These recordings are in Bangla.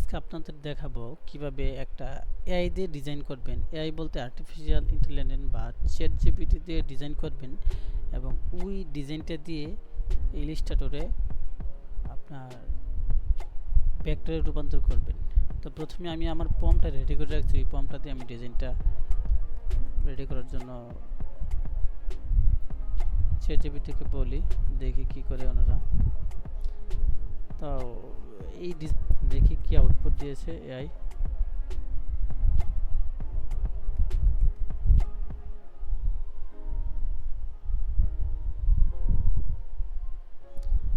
আজকে আপনাদের দেখাবো কিভাবে একটা এআই দিয়ে ডিজাইন করবেন। এআই বলতে আর্টিফিশিয়াল ইন্টেলিজেন্স বা চ্যাট জিপিটি দিয়ে ডিজাইন করবেন এবং ওই ডিজাইনটা দিয়ে ইলিস্ট্রেটরে আপনার ভেক্টরে রূপান্তর করবেন। তো প্রথমে আমি আমার প্রম্পটটা রেডি করে রাখছি। ওই প্রম্পটটা দিয়ে আমি ডিজাইনটা রেডি করার জন্য চ্যাট জিপিটিকে বলি, দেখি কি করে ওনারা। তো এই দেখি কি আউটপুট দিয়েছে এআই।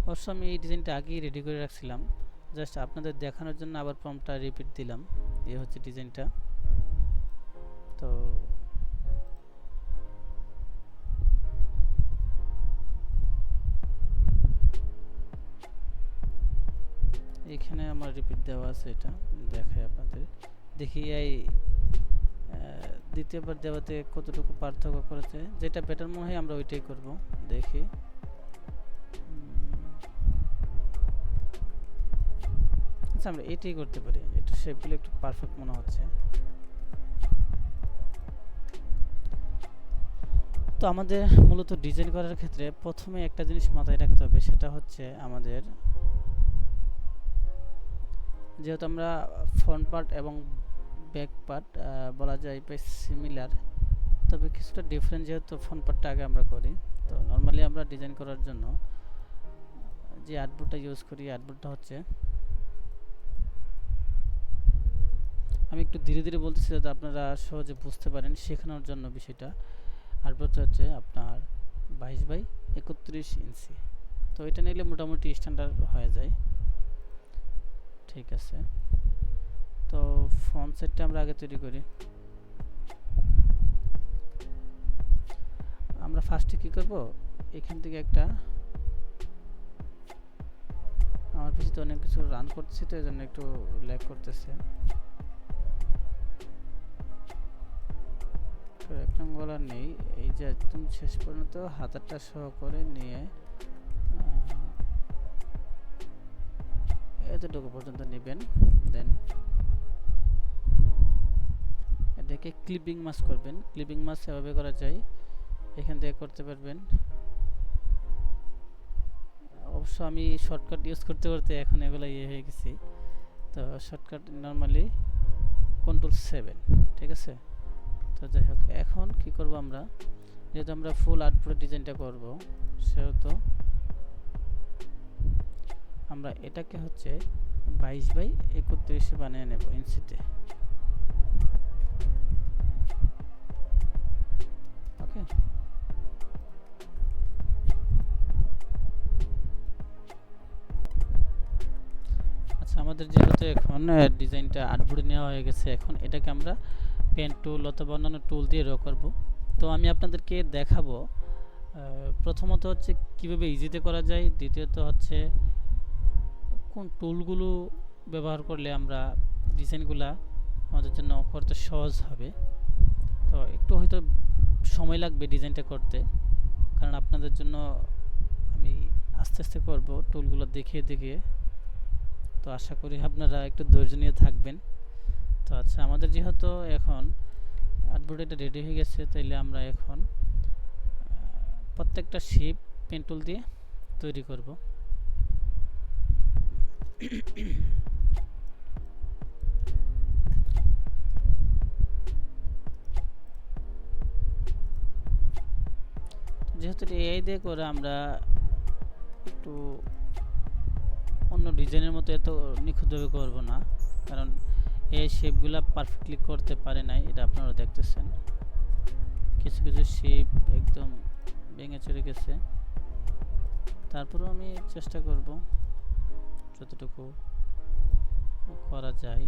অবশ্য আমি এই ডিজাইনটা আগেই রেডি করে রাখছিলাম, জাস্ট আপনাদের দেখানোর জন্য আবার প্রম্পটটা রিপিট দিলাম। এই হচ্ছে ডিজাইনটা। তো এখানে আমার রিপিট দেওয়া আছে, এটা দেখাই আপনাদের। দেখি এই দ্বিতীয়বার দেওয়াতে কতটুকু পার্থক্য করেছে। যেটা বেটার মনে হয় আমরা ওইটাই করব। দেখি আচ্ছা, আমরা এটাই করতে পারি। একটু শেপগুলো একটু পারফেক্ট মনে হচ্ছে। তো আমাদের মূলত ডিজাইন করার ক্ষেত্রে প্রথমে একটা জিনিস মাথায় রাখতে হবে, সেটা হচ্ছে আমাদের যেহেতু আমরা ফ্রন্ট পার্ট এবং ব্যাক পার্ট বলা যায় বেশ সিমিলার, তবে কিছুটা ডিফারেন্ট। যেহেতু ফ্রন্ট পার্টটা আগে আমরা করি, তো নর্মালি আমরা ডিজাইন করার জন্য যে আর্টবোর্ডটা ইউজ করি, আর্টবোর্ডটা হচ্ছে, আমি একটু ধীরে ধীরে বলতেছি যাতে আপনারা সহজে বুঝতে পারেন, শেখানোর জন্য বিষয়টা। আর্টবোর্ডটা হচ্ছে আপনার 22x31 ইঞ্চি। তো এটা নিলে মোটামুটি স্ট্যান্ডার্ড হয়ে যায়। ঠিক আছে, তো ফ্রন্ট সাইডটা আমরা আগে তৈরি করি। আমরা ফার্স্টে কি করব, এখান থেকে একটা, আমার পিছিয়ে অনেক কিছু রান করতেছি, তো এই জন্য একটু ল্যাগ করতেছে। রেক্টাঙ্গুলার নেই, এই যে একদম শেষ পর্যন্ত হাতারটা সহ করে নিয়ে এতটুকু পর্যন্ত নেবেন। দেন এটাকে ক্লিপিং মাস করবেন। ক্লিপিং মাস এভাবে করা যায়, এখান থেকে করতে পারবেন। অবশ্য আমি শর্টকাট ইউজ করতে করতে এখন এগুলো হয়ে গেছি। তো শর্টকাট নর্মালি Ctrl+7। ঠিক আছে, তো যাই হোক, এখন কি করব আমরা, যেহেতু আমরা ফুল আউটপুট ডিজাইনটা করব, সেহেতু আমরা এটাকে হচ্ছে 22x31 বানিয়ে নেব ইঞ্চিতে। ওকে, আচ্ছা, আমাদের যেহেতু এখন ডিজাইনটা আউটপুটে নেওয়া হয়ে গেছে, এখন এটাকে আমরা পেন টুল অথবা অন্যান্য টুল দিয়ে ড্র করব। তো আমি আপনাদেরকে দেখাবো প্রথমত হচ্ছে কিভাবে ইজিতে করা যায়, দ্বিতীয়ত হচ্ছে কোন টুলগুলো ব্যবহার করলে আমরা ডিজাইনগুলা আমাদের জন্য করতে সহজ হবে। তো একটু হয়তো সময় লাগবে ডিজাইনটা করতে, কারণ আপনাদের জন্য আমি আস্তে আস্তে করব টুলগুলো দেখিয়ে দেখিয়ে। তো আশা করি আপনারা একটু ধৈর্য নিয়ে থাকবেন। তো আচ্ছা, আমাদের যেহেতু এখন আউটপুটটা রেডি হয়ে গেছে, তাইলে আমরা এখন প্রত্যেকটা শেপ পেন টুল দিয়ে তৈরি করব। যেহেতু এআই দিয়ে করে, আমরা একটু অন্য ডিজাইনের মতো এত নিখুঁতভাবে করব না, কারণ এই শেপগুলো পারফেক্টলি করতে পারে নাই, এটা আপনারা দেখতেছেন। কিছু কিছু শেপ একদম ভেঙে চলে গেছে, তারপরেও আমি চেষ্টা করব যতটুকু করা যায়।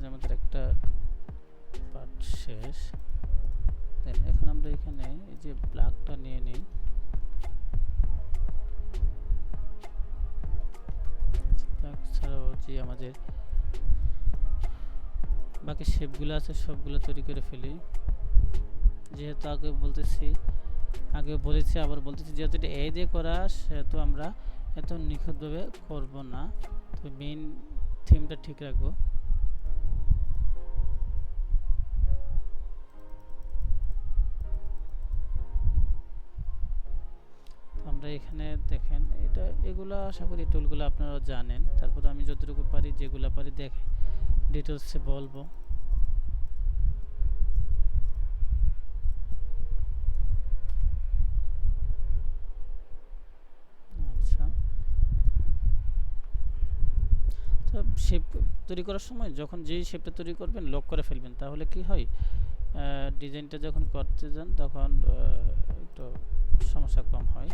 আমাদের একটা পার্ট শেষ। দেন এখন আমরা এখানে এই যে ব্ল্যাকটা নিয়ে নিই, ব্ল্যাক ছাড়াও যে আমাদের বাকি শেপগুলো আছে সবগুলো তৈরি করে ফেলি। যেহেতু আগে বলেছি আবার বলতেছি, যেহেতু এটা এ দিয়ে করা সেহেতু আমরা এত নিখুঁতভাবে করব না, তো মেইন থিমটা ঠিক রাখবো। আমরা এখানে দেখেন এগুলো আশা করি টুলগুলো আপনারা জানেন, তারপর আমি যতটুকু পারি যেগুলো পারি দেখে ডিটেলসে বলবো। আচ্ছা, তো শেপ তৈরি করার সময় যখন যেই শেপটা তৈরি করবেন লক করে ফেলবেন, তাহলে কি হয় ডিজাইনটা যখন করতে যান তখন একটু সমস্যা কম হয়।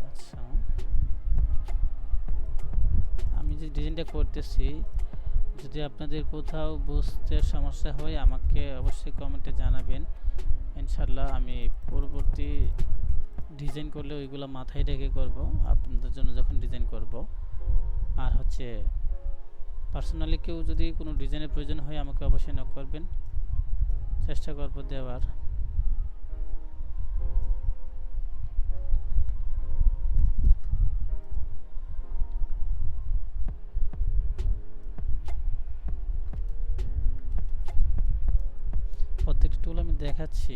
আচ্ছা, আমি যে ডিজাইনটা করতেছি যদি আপনাদের কোথাও বুঝতে সমস্যা হয় আমাকে অবশ্যই কমেন্টে জানাবেন, ইনশাল্লাহ আমি পরবর্তী ডিজাইন করলে ওইগুলো মাথায় রেখে করব আপনাদের জন্য যখন ডিজাইন করব। আর হচ্ছে পার্সোনালি কেউ যদি কোনো ডিজাইনের প্রয়োজন হয় আমাকে অবশ্যই নক করবেন, চেষ্টা করব দেওয়ার। প্রত্যেকটা টুল আমি দেখাচ্ছি।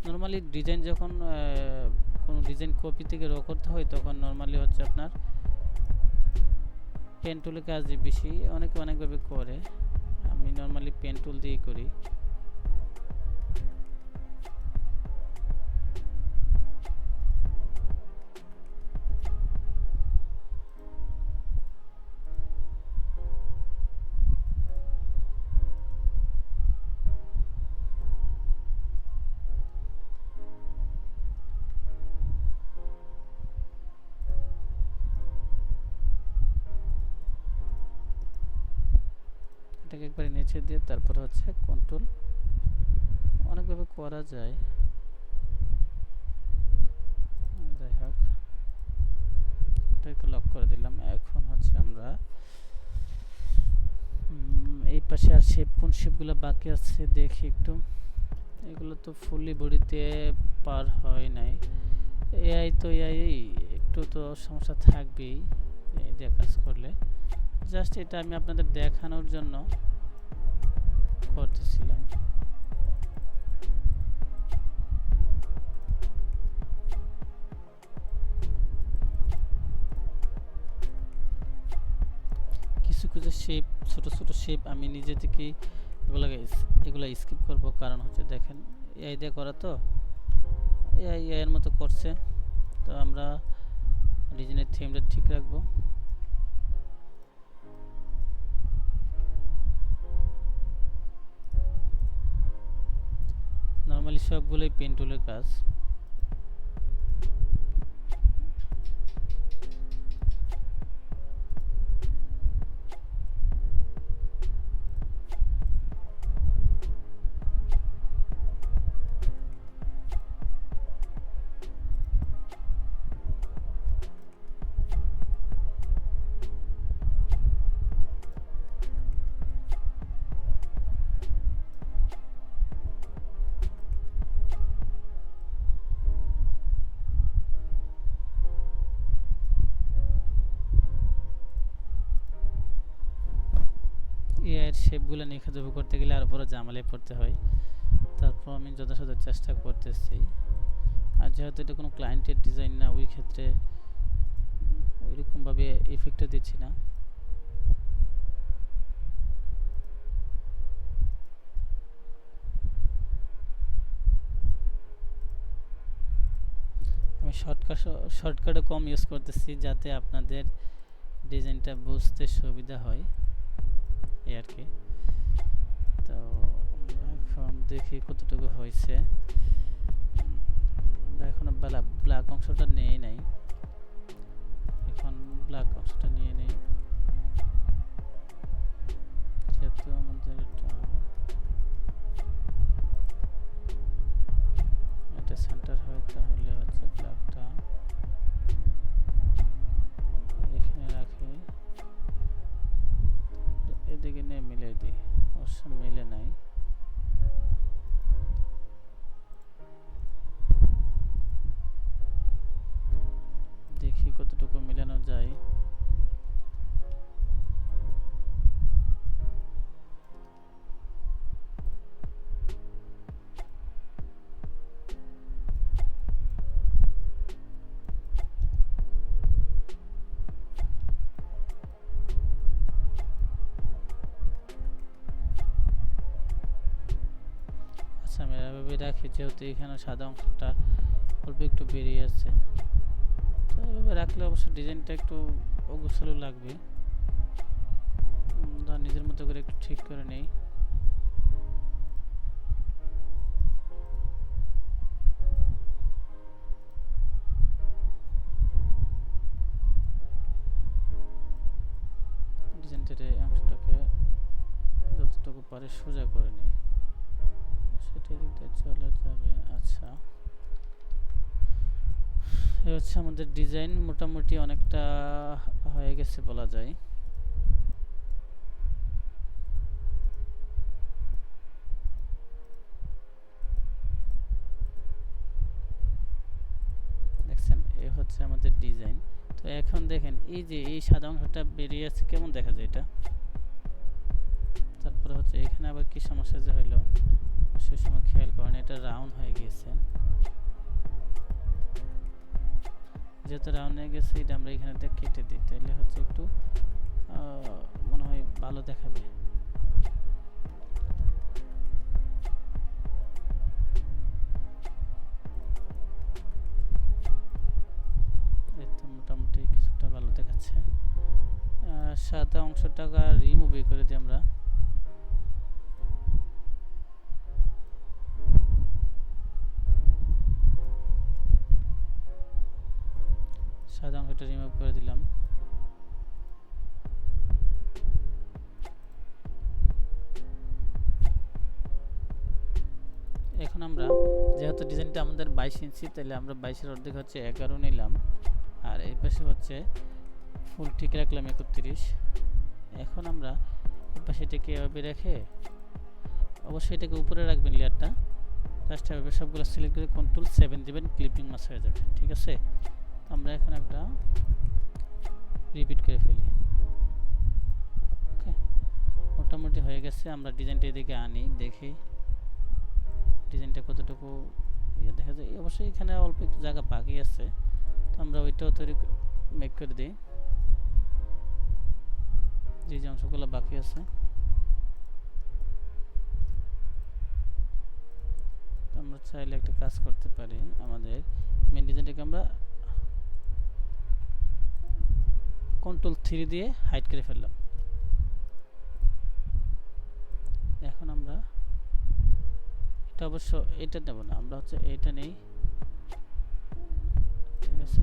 নর্মালি ডিজাইন যখন কোনো ডিজাইন কপি থেকে র করতে হয় তখন নর্মালি হচ্ছে আপনার পেন টুলের কাজ বেশি, অনেকে অনেকভাবে করে, আমি নর্মালি পেন টুল দিয়েই করি। এটাকে একবারে নিচে দিয়ে তারপর হচ্ছে কন্ট্রোল, অনেকভাবে করা যায়, যাই হোক এটাকে লক করে দিলাম। এখন হচ্ছে আমরা এই পাশে আর কোন শেপগুলো বাকি আছে দেখি একটু। এগুলো তো ফুললি বডিতে পার হয় নাই, এআই তো এআই একটু তো সমস্যা থাকবেই এই দিয়ে কাজ করলে। জাস্ট এটা আমি আপনাদের দেখানোর জন্য করতেছিলাম। কিছু কিছু শেপ ছোট ছোট শেপ আমি নিজে থেকেই এগুলো স্কিপ করব, কারণ হচ্ছে দেখেন এআই দিয়ে করা তো এআই এর মতো করছে, তো আমরা ডিজাইনের থিমটা ঠিক রাখবো। নর্মালি সবগুলোই পেন টুলের কাজ। এর শেপগুলো নিখুঁতভাবে করতে গেলে আর বড় ঝামেলায় পড়তে হয়, তারপর আমি যথাযথ চেষ্টা করতেছি। আর যেহেতু এটা কোনো ক্লায়েন্টের ডিজাইন না, ওই ক্ষেত্রে ওইরকমভাবে ইফেক্টও দিচ্ছি না। আমি শর্টকাটও কম ইউজ করতেছি যাতে আপনাদের ডিজাইনটা বুঝতে সুবিধা হয় এই আর কি। তো এখন দেখি কতটুকু হয়েছে। আমরা এখন ব্ল্যাক অংশটা নিয়ে নাই, এখন ব্ল্যাক অংশটা নিয়ে নেই, যেহেতু রাখি, যেহেতু এখানে সাদা অংশটা অল্প একটু বেরিয়ে আছে। তো এভাবে রাখলে অবশ্য ডিজাইনটা একটু অগোছালো লাগবে। নিজের মতো করে একটু ঠিক করে নেই। ডিজাইনটার এই অংশটাকে যতটুকু পারে সোজা করে নেই, সেটা দিকটা চলে যাবে। আচ্ছা, এই হচ্ছে আমাদের ডিজাইন, মোটামুটি অনেকটা হয়ে গেছে বলা যায়। দেখছেন, এই হচ্ছে আমাদের ডিজাইন। তো এখন দেখেন এই যে এই সাদা অংশটা বেরিয়ে আছে, কেমন দেখা যায় এটা। তারপরে হচ্ছে এখানে আবার কি সমস্যা যে হইলো সেই সময় খেয়াল করেন, এটা রাউন্ড হয়ে গেছে। যেহেতু রাউন্ড হয়ে গেছে, এটা আমরা এখানে কেটে দিই, তাহলে হচ্ছে একটু মনে হয় ভালো দেখাবে। এই তো মোটামুটি কিছুটা ভালো দেখাচ্ছে। সাদা অংশটাকে রিমুভ করে দিই আমরা। সাদা অংশটা রিমুভ করে দিলাম। এখন আমরা যেহেতু ডিজাইনটা আমাদের 22 ইঞ্চি, তাহলে আমরা 22-এর অর্ধেক হচ্ছে 11 নিলাম, আর এই পাশে হচ্ছে ফুল ঠিক রাখলাম 31। এখন আমরা এই পাশে এটাকে এভাবে রেখে, অবশ্যই এটাকে উপরে রাখবেন লেয়ারটা, জাস্ট এভাবে সবগুলো সিলেক্ট করে Ctrl+7 দিবেন, ক্লিপিং মাস হয়ে যাবে। ঠিক আছে, আমরা এখন একটা রিপিট করে ফেলি। ওকে, মোটামুটি হয়ে গেছে। আমরা ডিজাইনটা এদিকে আনি, দেখি ডিজাইনটা কতটুকু দেখা যায়। অবশ্যই এখানে অল্প একটু জায়গা বাকি আছে, তো আমরা ওইটাও তৈরি মেক করে দিই, যে অংশগুলো বাকি আছে। তো আমরা চাইলে একটা কাজ করতে পারি, আমাদের মেন ডিজাইনটাকে আমরা Ctrl+3 দিয়ে হাইড করে ফেললাম। এখন আমরা এটা অবশ্য এটা নেব না, আমরা হচ্ছে এইটা নেই। ঠিক আছে,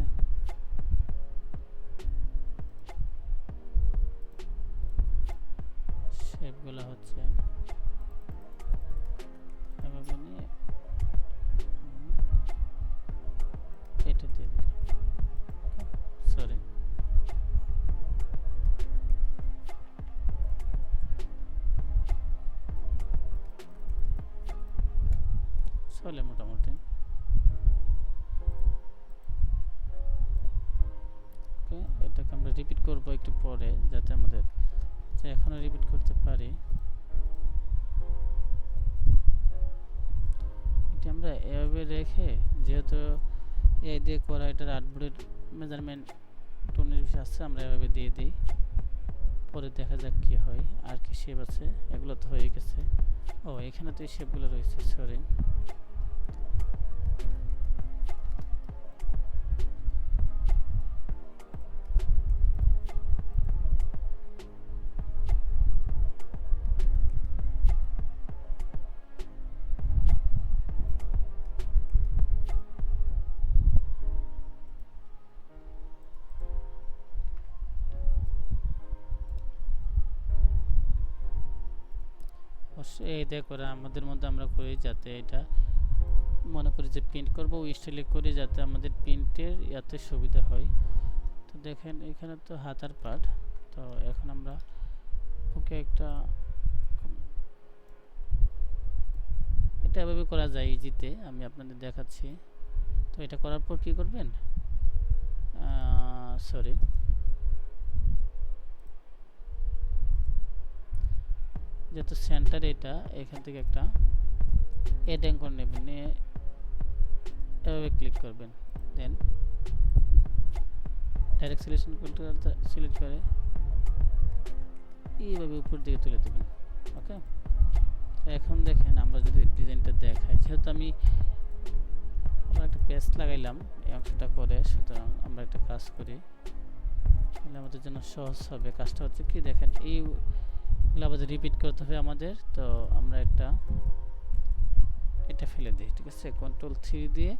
শেপগুলো হচ্ছে এভাবে নিয়ে এটা দিয়ে দিলাম। সরি, চলে মোটামুটি। ওকে, এটাকে আমরা রিপিট করব একটু পরে, যাতে আমাদের এখনো রিপিট করতে পারি। এটা আমরা এভাবে রেখে, যেহেতু এই দিয়ে করা, এটার আর্টবোর্ডের মেজারমেন্ট 19 আসছে, আমরা এভাবে দিয়ে দিই, পরে দেখা যাক কি হয়। আর কি শেপ আছে, এগুলো তো হয়ে গেছে। ও, এখানে তো এই শেপগুলো রয়েছে, সরি। এই দেখো, আমাদের মধ্যে আমরা করি যাতে এটা মনে করি যে প্রিন্ট করব, ওই স্টাইলে করি যাতে আমাদের প্রিন্টের ইয়াতে সুবিধা হয়। তো দেখেন এখানে তো হাতার পার্ট, তো এখন আমরা ওকে একটা এটা এভাবে করা যায় ইজিতে, আমি আপনাদের দেখাচ্ছি। তো এটা করার পর কি করবেন, সরি, যেহেতু সেন্টার এটা, এখান থেকে একটা এড অ্যাঙ্কর নেবেন, নিয়ে এভাবে ক্লিক করবেন, দেন ডাইরেক্ট সিলেকশন সিলেক্ট করে এইভাবে উপর দিকে তুলে দেবেন। ওকে, এখন দেখেন আমরা যদি ডিজাইনটা দেখাই, যেহেতু আমরা একটা পেস্ট লাগাইলাম এই অংশটা করে, সুতরাং আমরা একটা কাজ করি তাহলে আমাদের জন্য সহজ হবে। কাজটা হচ্ছে কি দেখেন, এইগুলো আবার রিপিট করতে হবে আমাদের। তো আমরা এটা ফেলে দিই, ঠিক আছে। কন্ট্রোল 3 দিয়ে,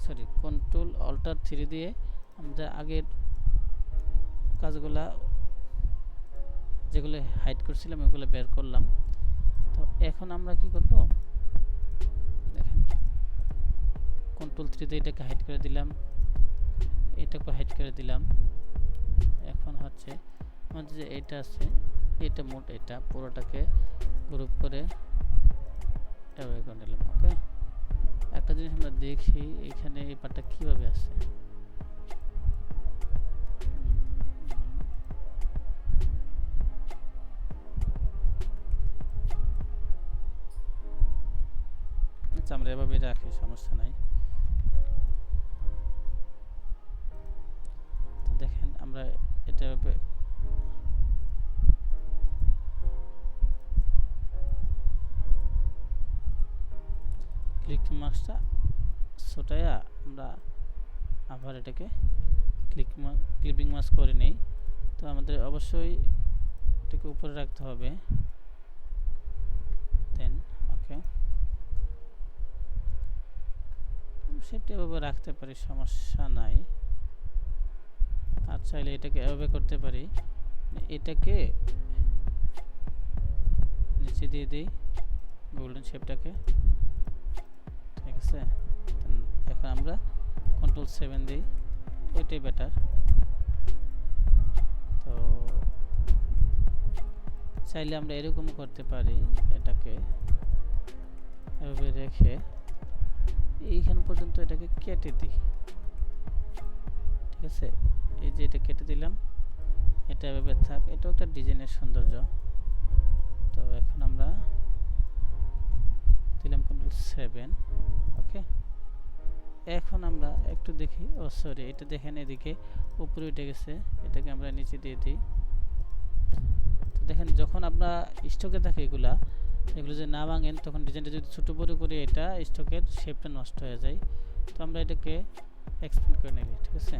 সরি কন্ট্রোল অল্টার 3 দিয়ে আমাদের আগের কাজগুলা যেগুলো হাইড করছিলাম ওগুলো বের করলাম। তো এখন আমরা কি করব দেখেন, কন্ট্রোল 3 দিয়ে এটাকে হাইড করে দিলাম, এটাকে হাইড করে দিলাম। এখন হচ্ছে আমাদের যে এটা আছে, এটা মোট এটা পুরোটাকে গ্রুপ করে এভাবে করে নিলাম। ওকে, একটা জিনিস আমরা দেখি এখানে এই পার্টটা কিভাবে আছে। আচ্ছা আমরা এভাবে রাখি, সমস্যা নাই। তো দেখেন আমরা এটা এভাবে ক্লিক মার্কসটা ছোটাইয়া আমরা আবার এটাকে ক্লিপিং মাস্ক করে নেই। তো আমাদের অবশ্যই এটাকে উপরে রাখতে হবে। দেন ওকে, সেটা এভাবে রাখতে পারি, সমস্যা নাই। আর চাইলে এটাকে এভাবে করতে পারি, এটাকে নিচে দিয়ে দিই গোল্ডেন শেপটাকে, ঠিক আছে। এখন আমরা কন্ট্রোল 7 দিই, ওইটাই বেটার। তো চাইলে আমরা এরকম করতে পারি, এটাকে এভাবে রেখে এইখান পর্যন্ত এটাকে কেটে দিই, ঠিক আছে। এই যে এটা কেটে দিলাম, এটা এভাবে থাক, এটাও একটা ডিজাইনের সৌন্দর্য। তো এখন আমরা দিলাম কন্ট্রোল 7, ওকে। এখন আমরা একটু দেখি, ও সরি এটা দেখেন এদিকে উপরে উঠে গেছে, এটাকে আমরা নিচে দিয়ে দিই। তো দেখেন যখন আমরা স্টকে থাকে এগুলো যদি না ভাঙেন, তখন ডিজাইনটা যদি ছোটো বড়ো করে এটা স্টকের শেপটা নষ্ট হয়ে যায়। তো আমরা এটাকে এক্সপ্যান্ড করে নিই, ঠিক আছে।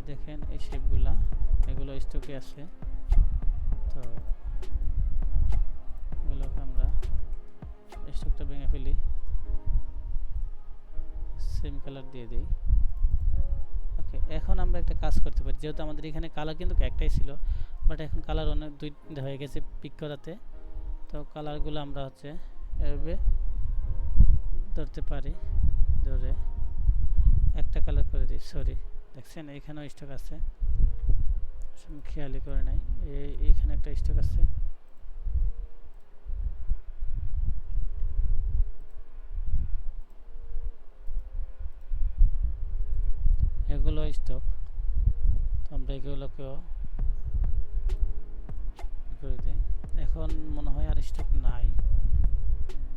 দেখেন এই শেপগুলা, এগুলো স্টকে আছে। তো এগুলোকে আমরা স্টকটা ভেঙে ফেলি, সেম কালার দিয়ে দিই। ওকে, এখন আমরা একটা কাজ করতে পারি, যেহেতু আমাদের এখানে কালার কিন্তু একটাই ছিল, বাট এখন কালার অনেক দুইটা হয়ে গেছে পিক করাতে। তো কালারগুলো আমরা হচ্ছে এভাবে ধরতে পারি, ধরে একটা কালার করে দিই। সরি দেখছেন এখানেও স্টক আছে, খেয়ালই করে নাই, এইখানে একটা স্টক আছে। এগুলো স্টক, তো আমরা এগুলোকেও করে দিই। এখন মনে হয় আর স্টক নাই,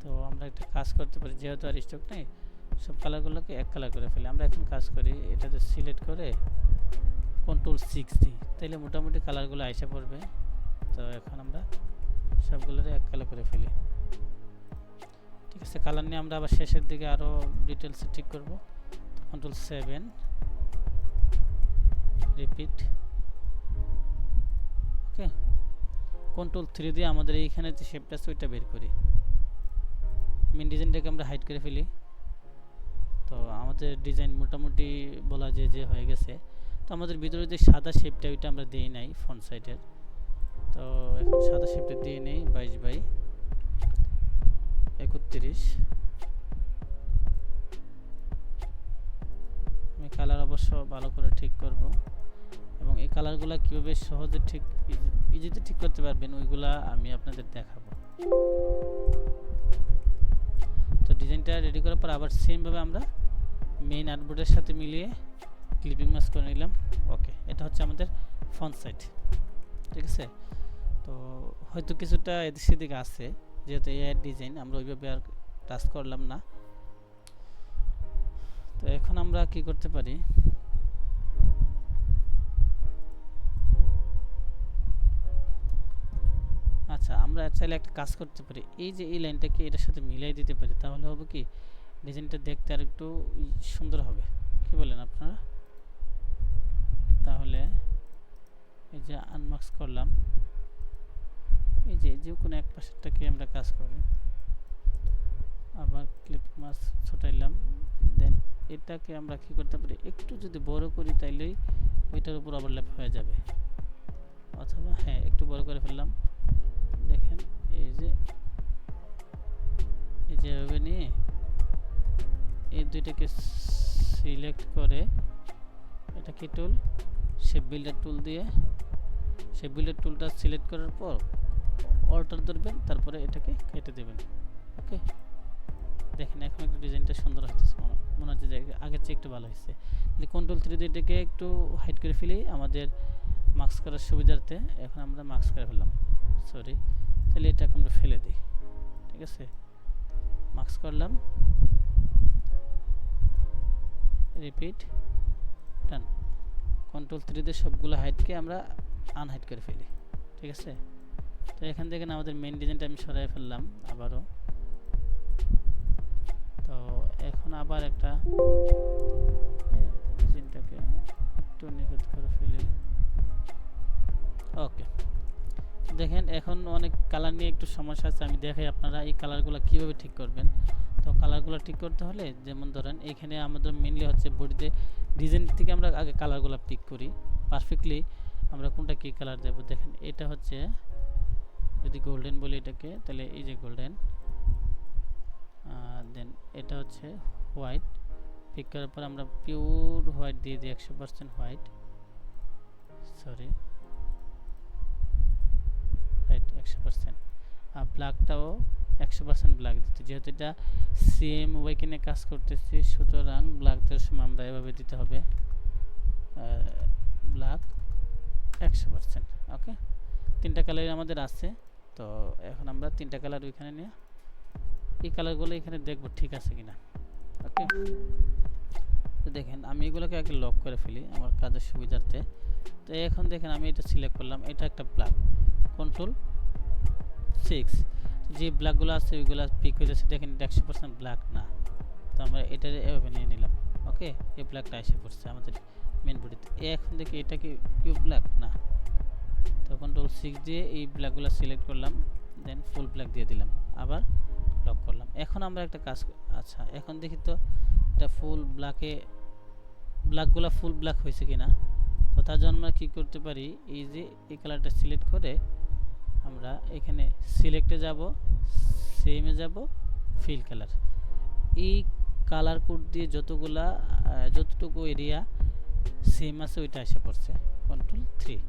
তো আমরা একটা কাজ করতে পারি, যেহেতু আর স্টক নেই সব কালারগুলোকে এক কালার করে ফেলি। আমরা এখন কাজ করি, এটাতে সিলেক্ট করে কন্ট্রোল 6 দিই, তাইলে মোটামুটি কালারগুলো আইসা পড়বে। তো এখন আমরা সবগুলোরে এক কালার করে ফেলি, ঠিক আছে। কালার নিয়ে আমরা আবার শেষের দিকে আরও ডিটেলসে ঠিক করব। তো কন্ট্রোল 7 রিপিট, ওকে। কন্ট্রোল 3 দিয়ে আমাদের এইখানে যে শেপটা আছে ওইটা বের করি, মেন ডিজাইনটাকে আমরা হাইড করে ফেলি। তো আমাদের ডিজাইন মোটামুটি বলা যায় যে হয়ে গেছে। তো আমাদের ভিতরে যে সাদা শেপটা ওইটা আমরা দিই নাই ফ্রন্ট সাইডের, তো এখন সাদা শেপটা দিয়ে নেই 22 বাই 31। আমি কালার অবশ্য ভালো করে ঠিক করব, এবং এই কালারগুলো কীভাবে সহজে ঠিক ইজিতে ঠিক করতে পারবেন ওইগুলা আমি আপনাদের দেখাবো। তো ডিজাইনটা রেডি করার পর আবার সেমভাবে আমরা মেইন আর্টবোর্ডের সাথে মিলিয়ে ক্লিপিং মাস্ক করে নিলাম। ওকে, এটা হচ্ছে আমাদের ফ্রন্ট সাইড, ঠিক আছে। তো হয়তো কিছুটা এদিক সেদিক আছে, যেহেতু এআই ডিজাইন আমরা ওইভাবে আর টাচ করলাম না। তো তো এখন আমরা কি করতে পারি, আচ্ছা আমরা চাইলে একটা কাজ করতে পারি, এই যে এই লাইনটাকে এটার সাথে মিলাই দিতে পারি, তাহলে হবে কি ডিজাইনটা দেখতে আর একটু সুন্দর হবে। কি বলেন আপনারা? তাহলে এই যে আনমার্কস করলাম, এই যে কোনো এক পাশেরটাকে আমরা কাজ করি, আবার ক্লিপ মাস ছোটাইলাম, দেন এটাকে আমরা কি করতে পারি, একটু যদি বড় করি তাইলেই ওইটার উপর ওভারল্যাপ হয়ে যাবে, অথবা হ্যাঁ একটু বড় করে ফেললাম। দেখেন এই যে এভাবে নিয়ে এই দুইটাকে সিলেক্ট করে, এটা কি টুল, শেপ বিল্ডার টুল দিয়ে শেপ বিল্ডার টুলটা সিলেক্ট করার পর অল্টার ধরবেন, তারপরে এটাকে কেটে দেবেন। ওকে, দেখেন এখন একটু ডিজাইনটা সুন্দর হইতেছে, মনে হচ্ছে যে আগের চেয়ে একটু ভালো হয়েছে। কন্ট্রোল 3 দিয়ে এটাকে একটু হাইড করে ফেলি আমাদের মার্কস করার সুবিধার্থে। এখন আমরা মার্কস করে ফেললাম, সরি, তাহলে এটাকে আমরা ফেলে দিই। ঠিক আছে, মার্কস করলাম, রিপিট, ডান। কন্ট্রোল 3 দিয়ে সবগুলো হাইডকে আমরা আনহাইড করে ফেলি। ঠিক আছে, তো এখান থেকে আমাদের মেইন ডিজাইনটা আমি সরাই ফেললাম আবারও। তো এখন আবার একটা ডিজাইনটাকে একটু নিখুঁত করে ফেলি। ওকে, দেখেন এখন অনেক কালার নিয়ে একটু সমস্যা আছে, আমি দেখাই আপনারা এই কালারগুলো কিভাবে ঠিক করবেন। তো কালারগুলো ঠিক করতে হলে যেমন ধরেন এখানে আমাদের মেইনলি হচ্ছে বডিতে ডিজাইন থেকে আমরা আগে কালারগুলো পিক করি পারফেক্টলি, আমরা কোনটা কী কালার দেবো। দেখেন এটা হচ্ছে, যদি গোল্ডেন বলি এটাকে, তাহলে এই যে গোল্ডেন, দেন এটা হচ্ছে হোয়াইট, পিক করার পর আমরা পিওর হোয়াইট দিয়ে দিই, 100% হোয়াইট, সরি রাইট 100%। আর ব্ল্যাকটাও 100% ব্ল্যাক দিতে, যেহেতু এটা সেম ওয়েকিনে কাজ করতেছি, সুতরাং ব্ল্যাক দেওয়ার সময় আমরা এভাবে দিতে হবে, ব্ল্যাক 100%। ওকে, তিনটা কালার আমাদের আছে। তো এখন আমরা তিনটা কালার ওইখানে নিয়ে এই কালারগুলো এখানে দেখব ঠিক আছে কিনা। ওকে, তো দেখেন আমি এগুলোকে আগে লক করে ফেলি আমার কাজের সুবিধার্থে। তো এখন দেখেন আমি এটা সিলেক্ট করলাম, এটা একটা ব্ল্যাক, কন্ট্রোল 6, যে ব্ল্যাকগুলো আছে ওইগুলো পিক হয়ে যাচ্ছে, দেখেন এটা 100% ব্ল্যাক না, তো আমরা এটা এভাবে নিয়ে নিলাম। ওকে, এই ব্ল্যাকটা এসে পড়ছে আমাদের মেন বডিতে। এখন দেখি এটা কি পিওর ব্ল্যাক না, তো কন্ট্রোল 6 দিয়ে এই ব্ল্যাকগুলো সিলেক্ট করলাম, দেন ফুল ব্ল্যাক দিয়ে দিলাম, আবার লক করলাম। এখন আমরা একটা কাজ, আচ্ছা এখন দেখি তো এটা ফুল ব্ল্যাকে, ব্ল্যাকগুলো ফুল ব্ল্যাক হয়েছে কিনা। তো তার জন্য আমরা কী করতে পারি, এই যে এই কালারটা সিলেক্ট করে আমরা এখানে সিলেক্টে যাব, সেমে যাব, ফিল কালার, এই কালার কোড দিয়ে যতটুকু এরিয়া সেম আছে ওইটা এসে পড়ছে, কন্ট্রোল 3,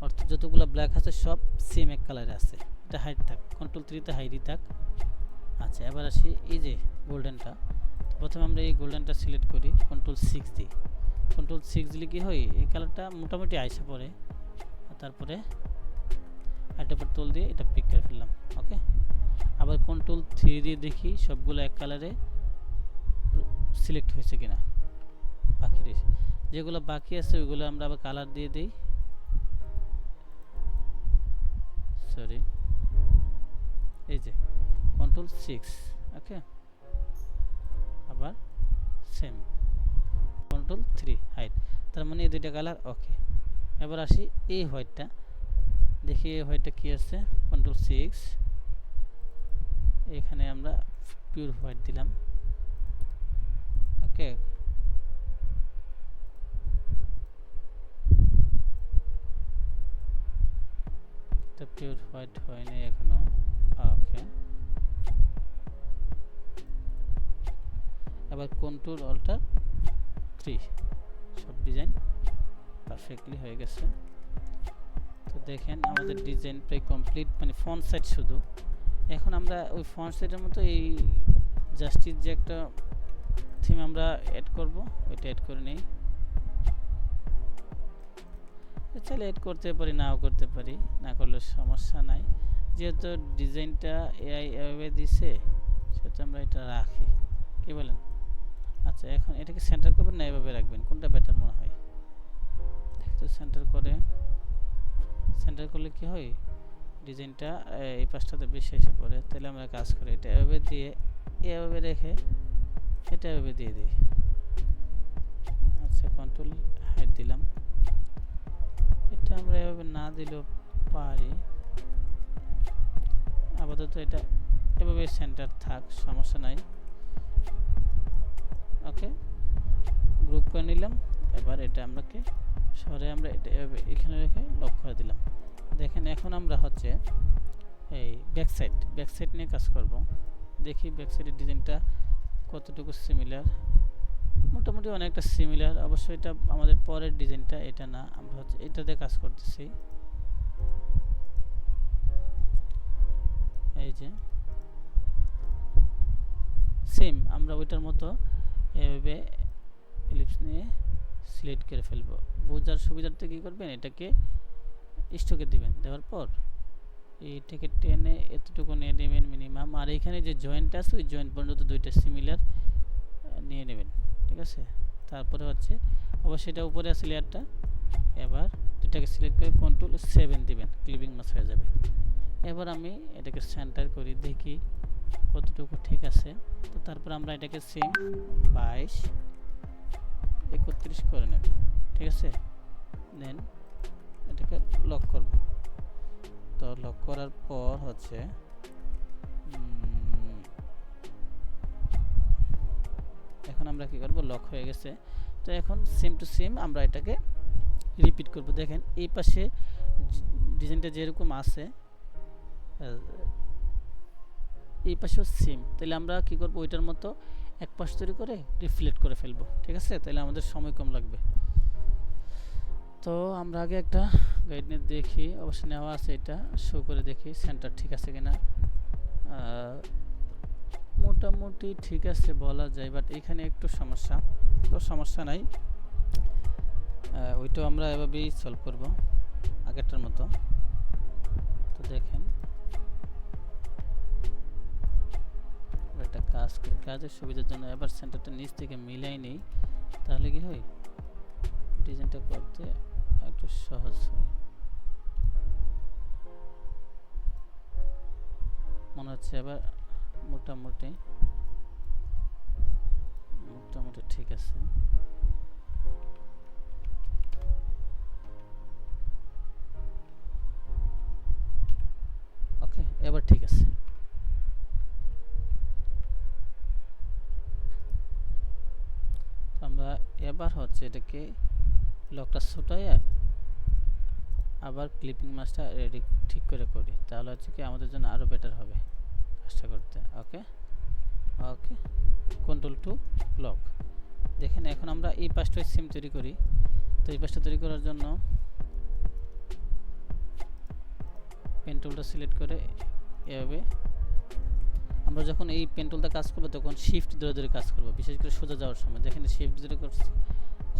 অর্থাৎ যতগুলো ব্ল্যাক আছে সব সেম এক কালারে আছে, এটা হাইড থাক, কন্ট্রোল 3তে হাইডই থাক। আচ্ছা এবার আসি এই যে গোল্ডেনটা, প্রথমে আমরা এই গোল্ডেনটা সিলেক্ট করি, কন্ট্রোল 6 দিই, কন্ট্রোল 6 দিলে কি হয় এই কালারটা মোটামুটি আইসে পড়ে, তারপরে একটা পর তোল দিয়ে এটা পিক করে ফেললাম। ওকে, আবার কন্ট্রোল 3 দিয়ে দেখি সবগুলো এক কালারে সিলেক্ট হয়েছে কিনা, বাকি রয়েছে যেগুলো বাকি আছে ওইগুলো আমরা আবার কালার দিয়ে দিই, সরি এই যে কন্ট্রোল 6। ওকে, আবার সেম কন্ট্রোল 3 হাইড, তার মানে এই দুইটা কালার। ওকে, এবার আসি এই হোয়াইটটা, দেখি এই হোয়াইটটা কি আছে, কন্ট্রোল 6, এখানে আমরা পিওর হোয়াইট দিলাম। ওকে, তো পিওর হোয়াইট হয়নি এখনো। ওকে, এবার কন্ট্রোল অল্টার 3, সব ডিজাইন পারফেক্টলি হয়ে গেছে। তো দেখেন আমাদের ডিজাইন প্রায় কমপ্লিট, মানে ফন্ট সাইজ শুধু। এখন আমরা ওই ফন্ট সাইজের মতো এই জাস্টিস যে একটা থিম আমরা অ্যাড করব, ওইটা অ্যাড করে নেই, চাইলে অ্যাড করতে পারি নাও করতে পারি, না করলে সমস্যা নাই, যেহেতু ডিজাইনটা এআই এভাবে দিছে সেহেতু আমরা এটা রাখি। কি বলেন? আচ্ছা এখন এটাকে সেন্টার করবেন না এভাবে রাখবেন, কোনটা বেটার মনে হয়? তো সেন্টার করলে কি হয়, ডিজাইনটা এই পাশটাতে বেশি এসে পড়ে। তাহলে আমরা কাজ করি, এটা এভাবে দিয়ে এভাবে রেখে এটা এভাবে দিয়ে দিই। আচ্ছা কন্ট্রোল হাইড দিলাম। এটা আমরা এভাবে না দিলেও পারি, আপাতত এটা এভাবে সেন্টার থাক, সমস্যা নাই। ওকে, গ্রুপ করে নিলাম। এবার এটা আমরাকে সরে আমরা এটা এভাবে এখানে রেখে লক করে দিলাম। দেখেন এখন আমরা হচ্ছে এই ব্যাক সাইড নিয়ে কাজ করব। দেখি ব্যাক সাইডের ডিজাইনটা কতটুকু সিমিলার। মোটামুটি অনেকটা সিমিলার, অবশ্যই এটা আমাদের পরের ডিজাইনটা, এটা না, আমরা হচ্ছে এটাতে কাজ করতেছি। এই যে সেম আমরা ওইটার মতো এভাবে এলিপস নিয়ে সিলেক্ট করে ফেলবো। বোঝার সুবিধার্থে কী করবেন, এটাকে স্টকে দিবেন, দেওয়ার পর এইটাকে টেনে এতটুকু নিয়ে নেবেন মিনিমাম। আর এইখানে যে জয়েন্ট আছে ওই জয়েন্ট পর্যন্ত দুইটা সিমিলার নিয়ে নেবেন, ঠিক আছে? তারপরে হচ্ছে অবশ্যই এটা উপরে আছে লেয়ারটা, এবার দুটাকে সিলেক্ট করে Ctrl+7 দিবেন, ক্লিপিং মাস্ক হয়ে যাবে। এবার আমি এটাকে সেন্টার করি, দেখি কতটুকু ঠিক আছে। তো তারপর আমরা এটাকে সেম 22 31 করে নেব, ঠিক আছে? দেন এটাকে লক করব। তো লক করার পর হচ্ছে এখন আমরা কি করব, লক হয়ে গেছে। তো এখন সেম টু সেম আমরা এটাকে রিপিট করব। দেখেন এই পাশে ডিজাইনটা যেরকম আছে এই পাশেও সেম। তাহলে আমরা কি করব, ওইটার মতো এক পাশ তৈরি করে রিফ্লেক্ট করে ফেলবো, ঠিক আছে? তাহলে আমাদের সময় কম লাগবে। তো আমরা আগে একটা গাইডলাইন দেখি, অবশ্যই নেওয়া আছে, এটা শো করে দেখি সেন্টার ঠিক আছে কিনা। মোটামুটি ঠিক আছে বলা যায়, বাট এখানে একটু সমস্যা। তো সমস্যা নাই, ওইটাও আমরা এভাবেই সলভ করব আগেরটার মতো। তো দেখেন একটা কাজ করি, কাজের সুবিধার জন্য এবার সেন্টারটা নিচ থেকে মিলাই নেই, তাহলে কি হয়, ডিজাইনটা করতে একটু সহজ হয়। মনে হচ্ছে এবার মোটামুটি ঠিক আছে। ওকে, এবার ঠিক আছে। আমরা এবার হচ্ছে এটাকে লকটা ছোটাইয়া আবার ক্লিপিং মাছটা রেডি ঠিক করে করি, তাহলে হচ্ছে কি আমাদের জন্য আরও বেটার হবে কাজটা করতে। ওকে ওকে, Ctrl+2 লক। দেখেন এখন আমরা এই পাশটা সেম তৈরি করি। তো এই পাশটা তৈরি করার জন্য পেন টুলটা সিলেক্ট করে এভাবে, আমরা যখন এই পেন টুলটা কাজ করবো তখন শিফট ধরে ধরে কাজ করবো, বিশেষ করে সোজা যাওয়ার সময়। দেখেন শিফট ধরে করছি,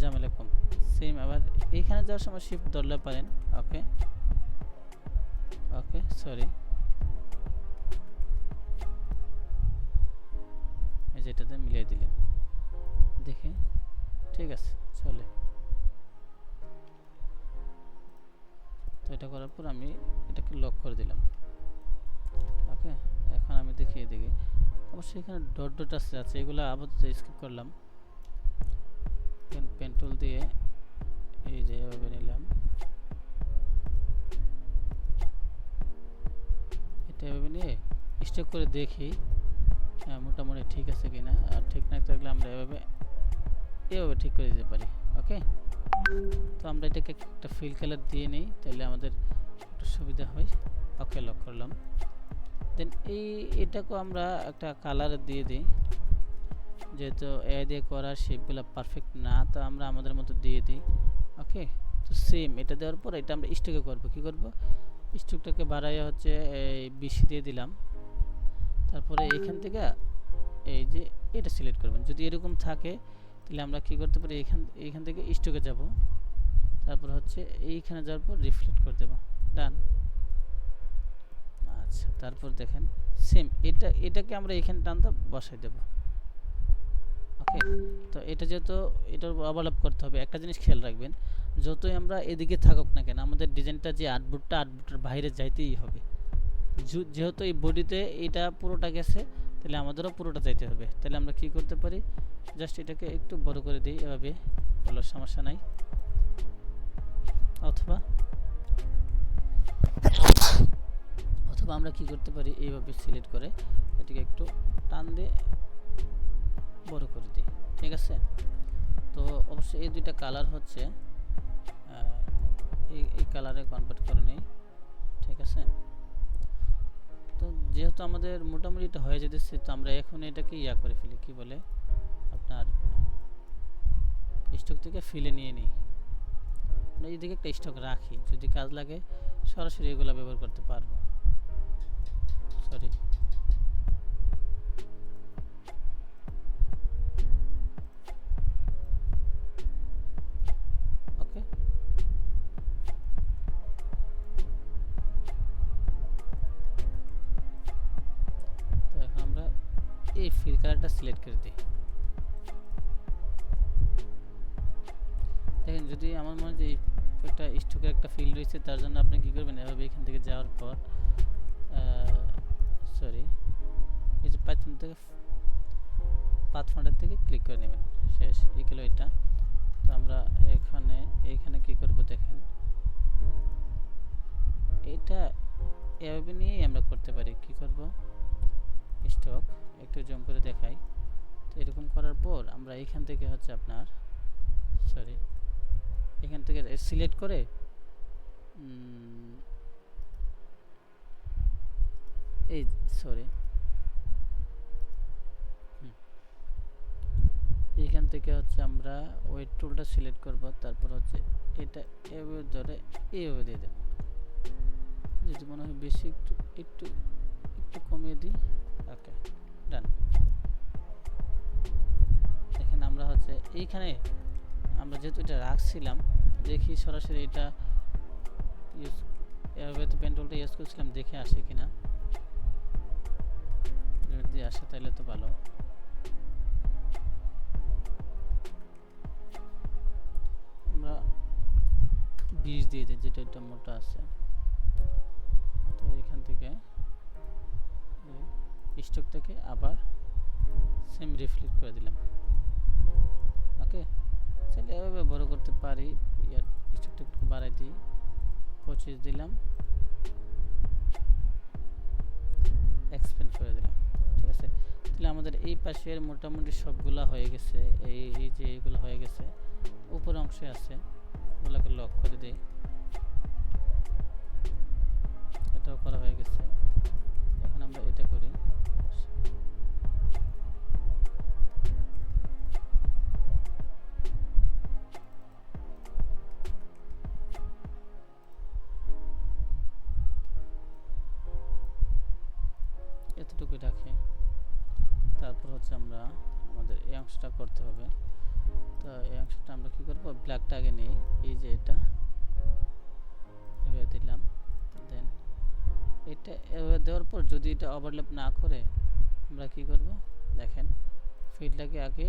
ঝামেলা কম। সেম আবার এইখানে যাওয়ার সময় শিফট ধরলে পারেন। ওকে ওকে, সরি, এই যেটাতে মিলিয়ে দিলেন, দেখে ঠিক আছে চলে। তো এটা করার পর আমি এটাকে লক করে দিলাম। ওকে, এখন আমি দেখিয়ে দিই, অবশ্যই এখানে ডট ডট আছে, এগুলো আপাতত স্কিপ করলাম। পেন টুল দিয়ে এই যে এভাবে নিলাম, এটা এভাবে নিয়ে স্টক করে দেখি মোটামুটি ঠিক আছে কিনা। আর ঠিক না থাকলে আমরা এভাবে ঠিক করে দিতে পারি। ওকে, তো আমরা এটাকে একটা ফিল কালার দিয়ে নিই, তাহলে আমাদের একটু সুবিধা হয়। ওকে, লক করলাম। দেন এটাকেও আমরা একটা কালার দিয়ে দিই, যেহেতু এ দিয়ে করার শেপগুলো পারফেক্ট না, তো আমরা আমাদের মতো দিয়ে দিই। ওকে, তো সেম এটা দেওয়ার পর এটা আমরা স্টকে করব। কি করব, স্টকটাকে বাড়াইয়া হচ্ছে এই 20 দিয়ে দিলাম। তারপরে এইখান থেকে এই যে এটা সিলেক্ট করবেন। যদি এরকম থাকে তাহলে আমরা কি করতে পারি, এইখান থেকে স্টকে যাব, তারপর হচ্ছে এইখানে যাওয়ার পর রিফ্লেক্ট করে দেব, ডান। আচ্ছা, তারপর দেখেন সেম এটাকে আমরা এখানে টানতে বসাই দেব। ওকে। তো এটা যেহেতু এটার ওভারল্যাপ করতে হবে, একটা জিনিস খেয়াল রাখবেন, যতই আমরা এদিকে থাকুক না কেন আমাদের ডিজাইনটা যে আর্টবোর্ডের বাইরে যাইতেই হবে। যেহেতু এই বডিতে এটা পুরোটা গেছে, তাহলে আমাদেরও পুরোটা যাইতে হবে। তাহলে আমরা কি করতে পারি, জাস্ট এটাকে একটু বড় করে দিই এভাবে, কোনো সমস্যা নাই। অথবা অথবা আমরা কি করতে পারি, এইভাবে সিলেক্ট করে এটাকে একটু টান দিয়ে বড় করে দিই, ঠিক আছে। তো অবশ্যই এই দুইটা কালার হচ্ছে এই কালারে কনভার্ট করে নিই, ঠিক আছে। তো যেহেতু আমাদের মোটামুটি এটা হয়ে যেতেছে, তো আমরা এখন এটাকে ইয়া করে ফেলি, কি বলে আপনার স্টক থেকে ফিলে নিয়ে নিই। আমরা এইদিকে একটা স্টক রাখি, যদি কাজ লাগে সরাসরি এগুলো ব্যবহার করতে পারবো। সরি, ওকে। তো এখন আমরা এই ফিল কালারটা সিলেক্ট করে দিই। দেখেন, যদি আমার মনে হয় যে একটা স্টকের একটা ফিল রয়েছে, তার জন্য আপনি কি করবেন, এভাবে এখান থেকে যাওয়ার পর সরি, এই যে পাইথন থেকে পাথফাইন্ডার থেকে ক্লিক করে নেবেন, শেষ। এই গেল এটা। তো আমরা এইখানে কি করব, দেখেন এটা এভাবে নিয়েই আমরা করতে পারি। কি করব, স্টক একটু জুম করে দেখাই। তো এরকম করার পর আমরা এইখান থেকে হচ্ছে আপনার সরি, এখান থেকে সিলেক্ট করে এই সরি এইখান থেকে হচ্ছে আমরা ওয়েট টুলটা সিলেক্ট করব, তারপর হচ্ছে এটা এভাবে ধরে এইভাবে দিয়ে দেব। যদি মনে হয় বেশি একটু একটু একটু কমিয়ে দিই, ওকে, ডান। দেখেন আমরা হচ্ছে এইখানে আমরা যেহেতু এটা রাখছিলাম, দেখি সরাসরি এটা ইউজ এভাবে তো পেন টুলটা ইউজ করছিলাম, দেখে আসে কিনা। যদি আসে তাহলে তো ভালো। আমরা 20 দিয়ে দিই, যেটা এটা মোটা আছে। তো এখান থেকে স্টক থেকে আবার সেম রিফ্লেক্ট করে দিলাম, ওকে। চাইলে এভাবে বড় করতে পারি, ইয়ার স্টকটা একটু বাড়াই দিই, 25 দিলাম, এক্সপেন্ড করে দিলাম, ঠিক আছে। তাহলে আমাদের এই পাশের মোটামুটি সবগুলা হয়ে গেছে। এই যে এইগুলো হয়ে গেছে, উপর অংশে আছে, ওগুলোকে লক করে দিই। এটাও করা হয়ে গেছে। এখন আমরা এটা করি, এতটুকুই রাখি। তারপর হচ্ছে আমরা আমাদের এই অংশটা করতে হবে। তো এই অংশটা আমরা কি করব, ব্ল্যাকটা আগে নিই, এই যে এটা এভাবে দিলাম। দেন এটা এভাবে দেওয়ার পর যদি এটা ওভারল্যাপ না করে, আমরা কি করব, দেখেন ফিল্ডটাকে আগে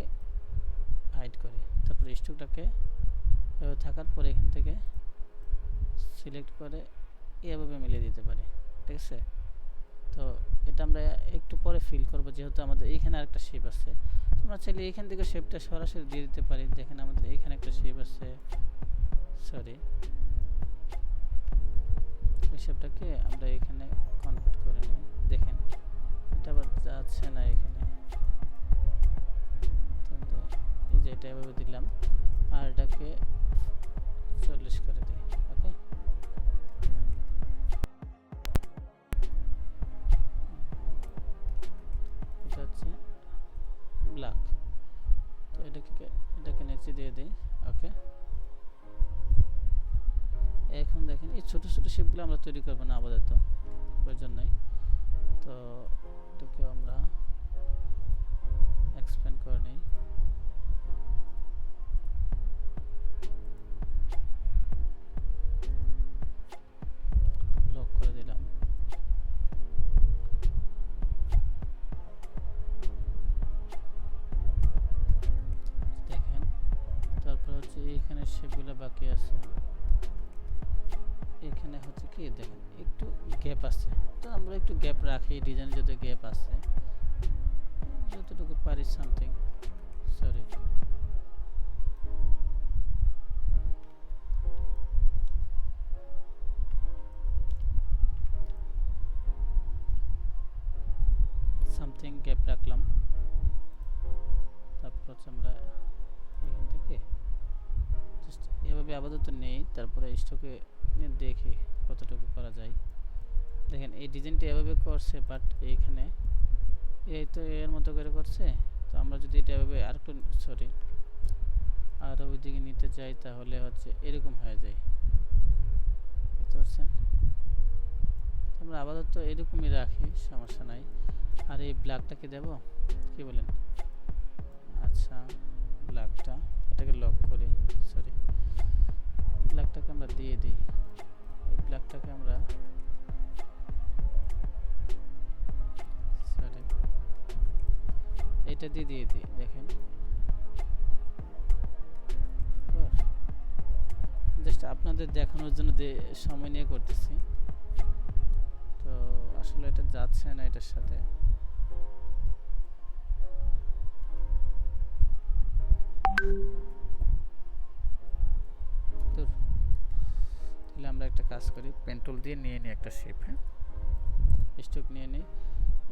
হাইড করি, তারপর স্টকটাকে এভাবে থাকার পরে এখান থেকে সিলেক্ট করে এভাবে মিলিয়ে দিতে পারি, ঠিক আছে। তো এটা আমরা একটু পরে ফিল করব, যেহেতু আমাদের এইখানে আরেকটা শেপ আছে। আমরা চাইলে এইখান থেকে শেপটা সরাসরি দিয়ে দিতে পারি। দেখেন আমাদের এইখানে একটা শেপ আছে, সরি, এই শেপটাকে আমরা এখানে কনভার্ট করে নিই। দেখেন এটা আবার যাচ্ছে না এখানে, এই যে এটা এভাবে দিলাম, আর এটাকে 40 করে দিই, ওকে। এটা হচ্ছে ব্ল্যাক, তো এটাকে নিচে দিয়ে দিই, ওকে। এখন দেখেন এই ছোট ছোট শেপগুলো আমরা তৈরি করবো না, আপাতত প্রয়োজন নাই। তো এটাকে আমরা এক্সপ্যান্ড করে নিই, লক করে দিলাম। দেখেন একটু গ্যাপ আছে, তো আমরা একটু গ্যাপ রাখি, ডিজাইনে যত গ্যাপ আছে যতটুকু পারি সামথিং, সরি সামথিং গ্যাপ রাখলাম। তারপর হচ্ছে আমরা এখান থেকে জাস্ট এভাবে আপাতত নেই, তারপরে স্টকে দেখি কতটুকু করা যায়। দেখেন এই ডিজাইনটা এভাবে করছে, বাট এইখানে এই তো এর মতো করে করছে। তো আমরা যদি এটা এভাবে আর একটু সরি আর ওইদিকে নিতে চাই তাহলে হচ্ছে এরকম হয়ে যায়, দেখতে পাচ্ছেন। আমরা আপাতত এরকমই রাখি, সমস্যা নাই। আর এই ব্ল্যাকটাকে দেব, কি বলেন? আচ্ছা ব্ল্যাকটা এটাকে লক করি, সরি ব্ল্যাকটাকে আমরা দিয়ে দিই। এই ব্ল্যাকটাকে আমরা সরি এটা দিয়ে দিই। দেখেন জাস্ট আপনাদের দেখানোর জন্য সময় নিয়ে করতেছি, তো আসলে এটা যাচ্ছে না এটার সাথে। তাহলে আমরা একটা কাজ করি, পেন টুল দিয়ে নিয়ে নিই একটা শেপ, হ্যাঁ স্ট্রোক নিয়ে নিই।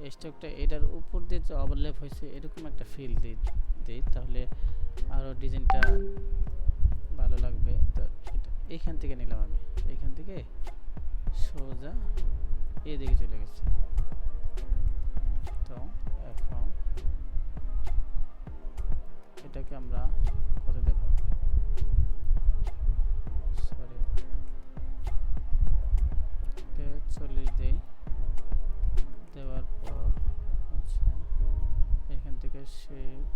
এই স্ট্রোকটা এটার উপর দিয়ে যে ওভারল্যাপ হয়েছে এরকম একটা ফিল দিই, তাহলে আরও ডিজাইনটা ভালো লাগবে। তো এটা এইখান থেকে নিলাম আমি, এইখান থেকে সোজা এদিকে চলে গেছে। তো এখন এটাকে আমরা কত দেব, সরি 40 দেই। দেওয়ার পর হচ্ছে এখান থেকে শেপ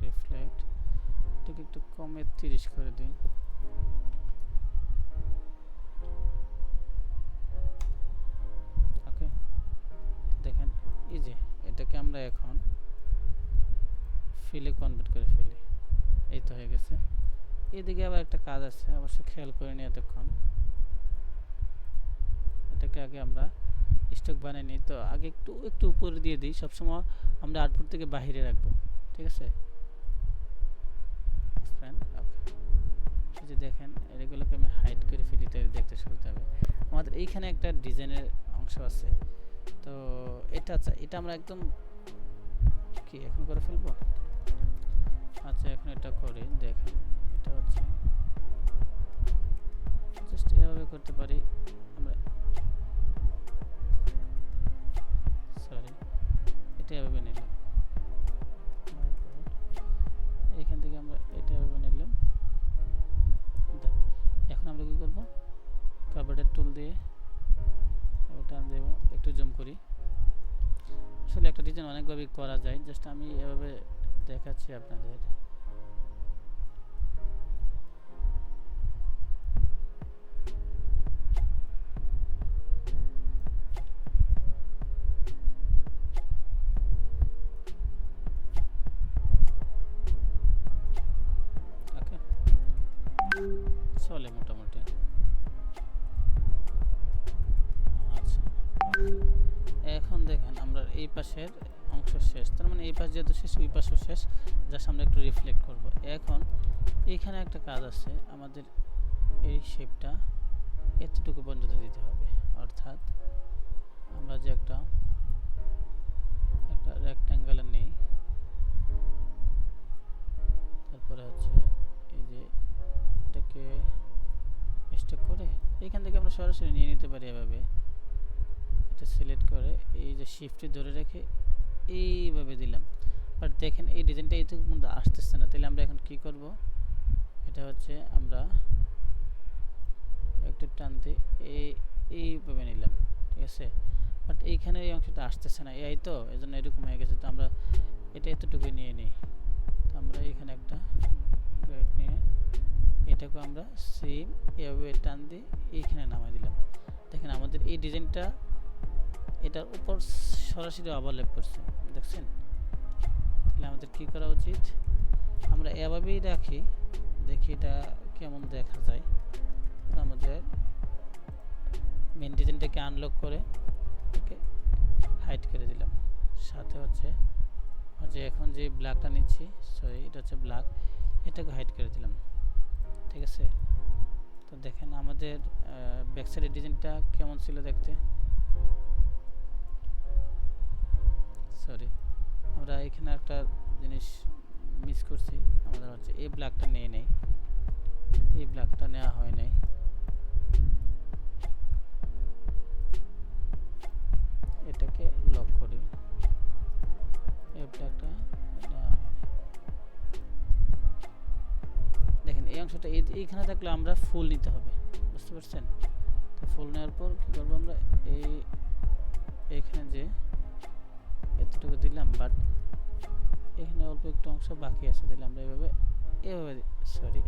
রিফ্লেক্ট এটাকে একটু কমে 30 করে দিই। ওকে দেখেন এই যে এটাকে আমরা এখন ফিলে কনভার্ট করে ফেলি, এই তো হয়ে গেছে। এদিকে আবার একটা কাজ আছে, অবশ্য খেয়াল করে নিই এতক্ষণ। এটাকে আগে আমরা স্টক বানিয়ে নিই, তো আগে একটু উপরে দিয়ে দিই। সবসময় আমরা আউটপুট থেকে বাইরে রাখবো, ঠিক আছে। এই যে দেখেন এগুলোকে আমি হাইড করে ফেলি, তাই দেখতে সুবিধা হবে। আমাদের এইখানে একটা ডিজাইনের অংশ আছে, তো এটা আমরা একদম কি এখন করে ফেলবো। আচ্ছা এখন এটা করি, দেখেন এটা হচ্ছে জাস্ট এভাবে করতে পারি আমরা, সরি এটা এভাবে নিলাম, এইখান থেকে আমরা এটা এভাবে নিলাম। এখন আমরা কি করব, কার্ভেটের টুল দিয়ে টান দেব, একটু জুম করি। আসলে একটা ডিজাইন অনেকভাবে করা যায়, জাস্ট আমি এভাবে দেখাচ্ছি আপনাদের। ওকে চলে মোটামুটি। আচ্ছা এখন দেখেন আমরা এই পাশের অংশ শেষ, তার মানে এই পাশ যেহেতু শেষ ওই পাশও শেষ, জাস্ট আমরা একটু রিফ্লেক্ট করব। এখন এইখানে একটা কাজ আছে আমাদের, এই শেপটা এতটুকু পর্যন্ত দিতে হবে, অর্থাৎ আমরা যে একটা রেক্ট্যাঙ্গেল নেই, তারপরে হচ্ছে এই যে এটাকে স্টক করে এইখান থেকে আমরা সরাসরি নিয়ে নিতে পারি এভাবে। এটা সিলেক্ট করে এই যে শিফটে ধরে রেখে এইভাবে দিলাম, বাট দেখেন এই ডিজাইনটা এইটুকু পর্যন্ত আসতেছে না। তাহলে আমরা এখন কি করব, এটা হচ্ছে আমরা একটু টান দিয়ে এইভাবে নিলাম, ঠিক আছে। বাট এইখানে এই অংশটা আসতেছে না, এই তো এজন্য এরকম হয়ে গেছে। তো আমরা এটা এতটুকু নিয়ে নিই, তো আমরা এখানে একটা গ্রেড নিয়ে এটাকে আমরা সেম এভাবে টান দিয়ে এইখানে নামাই দিলাম। দেখেন আমাদের এই ডিজাইনটা এটার উপর সরাসরি ওভারল্যাপ করছে, দেখছেন। তাহলে আমাদের কি করা উচিত, আমরা এভাবেই রাখি, দেখি এটা কি কেমন দেখা যায়। তো আমাদের মেন ডিজাইনটাকে আনলক করে এটাকে হাইড করে দিলাম। সাথে হচ্ছে যে এখন যে ব্ল্যাকটা নিচ্ছি, সরি এটা হচ্ছে ব্ল্যাক, এটাকে হাইড করে দিলাম। ঠিক আছে, তো দেখেন আমাদের ব্যাক সাইডের ডিজাইনটা কেমন ছিল দেখতে। সরি, আমরা এখানে একটা জিনিস মিস করছি, আমাদের হচ্ছে এই ব্ল্যাকটা নিয়ে নেই, এই ব্ল্যাকটা নেওয়া হয় নাই। এটাকে লক করি, এই ব্ল্যাকটা নেওয়া হয় নাই। দেখেন এই অংশটা এইখানে থাকলে আমরা ফুল নিতে হবে, বুঝতে পারছেন? তো ফুল নেওয়ার পর কী করবো আমরা, এইখানে যে এতটুকু দিলাম, বাট এখানে অল্প একটু অংশ বাকি আছে, তাহলে আমরা এভাবে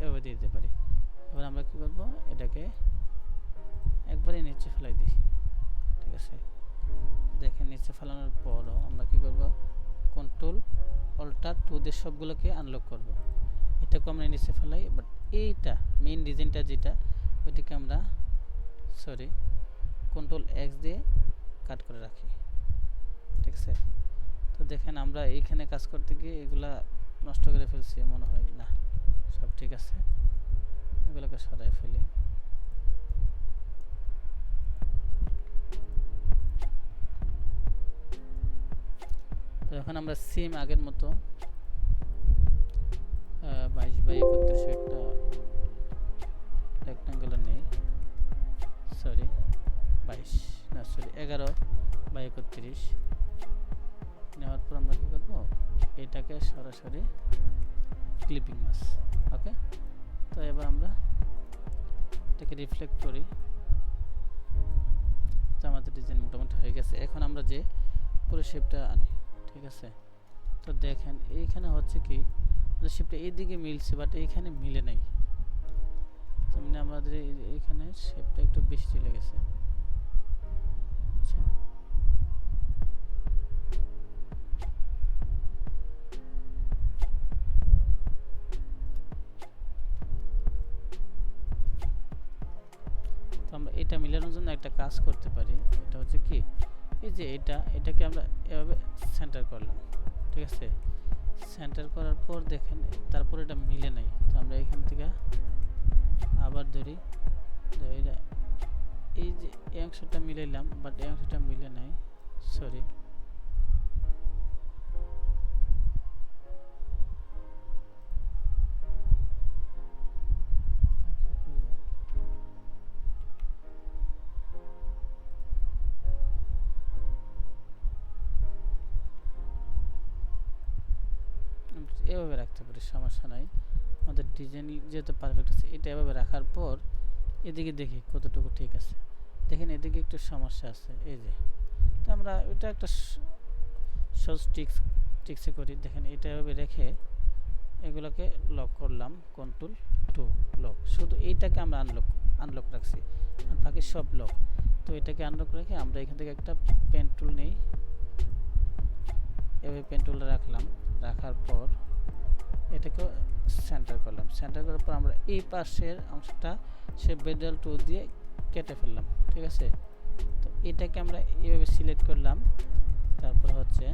এভাবে দিয়ে দিতে পারি। এবার আমরা কী করবো, এটাকে একবারে নিচে ফেলাই দিই। ঠিক আছে, দেখেন নিচে ফেলানোর পরও আমরা কী করবো, কন্ট্রোল অল্টার টু দিয়ে সবগুলোকে আনলক করব। এটাকে আমরা নিচে ফেলাই, বাট এইটা মেইন ডিজাইনটা যেটা, ওইটাকে আমরা কন্ট্রোল এক্স দিয়ে কাট করে রাখি। ঠিক আছে, তো দেখেন আমরা এইখানে কাজ করতে গিয়ে এগুলা নষ্ট করে ফেলছি মনে হয়, না সব ঠিক আছে, এগুলোকে সরাই ফেলি। তো এখন আমরা সেম আগের মতো 22 বাই 31 একটা রেক্টাঙ্গুলার নেই, 11 বাই 31 নেওয়ার পর আমরা কী করবো, এটাকে সরাসরি ক্লিপিং মাস। ওকে, তো এবার আমরা এটাকে রিফ্লেক্ট করি। তো আমাদের ডিজাইন মোটামুটি হয়ে গেছে। এখন আমরা যে পুরো শেপটা আনি। ঠিক আছে, তো দেখেন এইখানে হচ্ছে কি, আমাদের শেপটা এইদিকে মিলছে, বাট এইখানে মিলে নাই। তার মানে আমাদের এইখানে শেপটা একটু বেশি চলে গেছে। আমরা এটা মিলানোর জন্য একটা কাজ করতে পারি, এটা হচ্ছে কি, এই যে এটাকে আমরা এভাবে সেন্টার করলাম। ঠিক আছে, সেন্টার করার পর দেখেন তারপর এটা মিলে নাই, তো আমরা এখান থেকে আবার ধরি, এই যে এই অংশটা মিলাইলাম, বাট এই অংশটা মিলে নাই, সরি। এভাবে রাখতে পারি, সমস্যা নাই। আমাদের ডিজাইন যেহেতু পারফেক্ট আছে, এটা এভাবে রাখার পর এদিকে দেখি কতটুকু ঠিক আছে। দেখেন এদিকে একটু সমস্যা আছে, এই যে, তো আমরা এটা একটা সহজ টিক্সে করি। দেখেন এটা এভাবে রেখে এগুলোকে লক করলাম, কন্ট্রোল টু লক, শুধু এইটাকে আমরা আনলক রাখছি, আর বাকি সব লক। তো এটাকে আনলক রেখে আমরা এখান থেকে একটা পেন টুল নিই, এভাবে পেন টুলটা রাখলাম, রাখার পর এটাকে সেন্টার করলাম। সেন্টার করার পর আমরা এই পাশের অংশটা সে বেডাল টুল দিয়ে কেটে ফেললাম। ঠিক আছে, তো এটাকে আমরা এইভাবে সিলেক্ট করলাম, তারপর হচ্ছে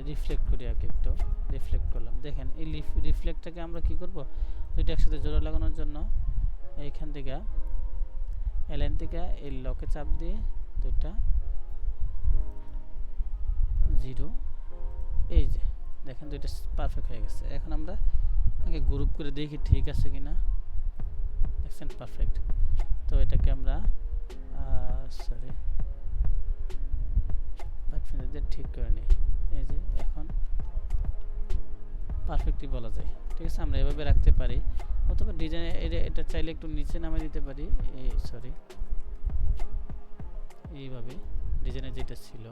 রিফ্লেক্ট করি, আগে একটু রিফ্লেক্ট করলাম। দেখেন এই রিফ্লেক্টটাকে আমরা কি করব, দুইটা একসাথে জোড়া লাগানোর জন্য এইখান থেকে এলাইন থেকে এই লকে চাপ দিয়ে দুইটা 0, এই যে দেখেন দুইটা পারফেক্ট হয়ে গেছে। এখন আমরা আগে গ্রুপ করে দেখি ঠিক আছে কিনা, দেখছেন পারফেক্ট। তো এটাকে আমরা ঠিক করে নিই, এই যে এখন পারফেক্টই বলা যায়। ঠিক আছে, আমরা এভাবে রাখতে পারি, অথবা ডিজাইন এটা চাইলে একটু নিচে নামিয়ে দিতে পারি, এইভাবে ডিজাইনে যেটা ছিল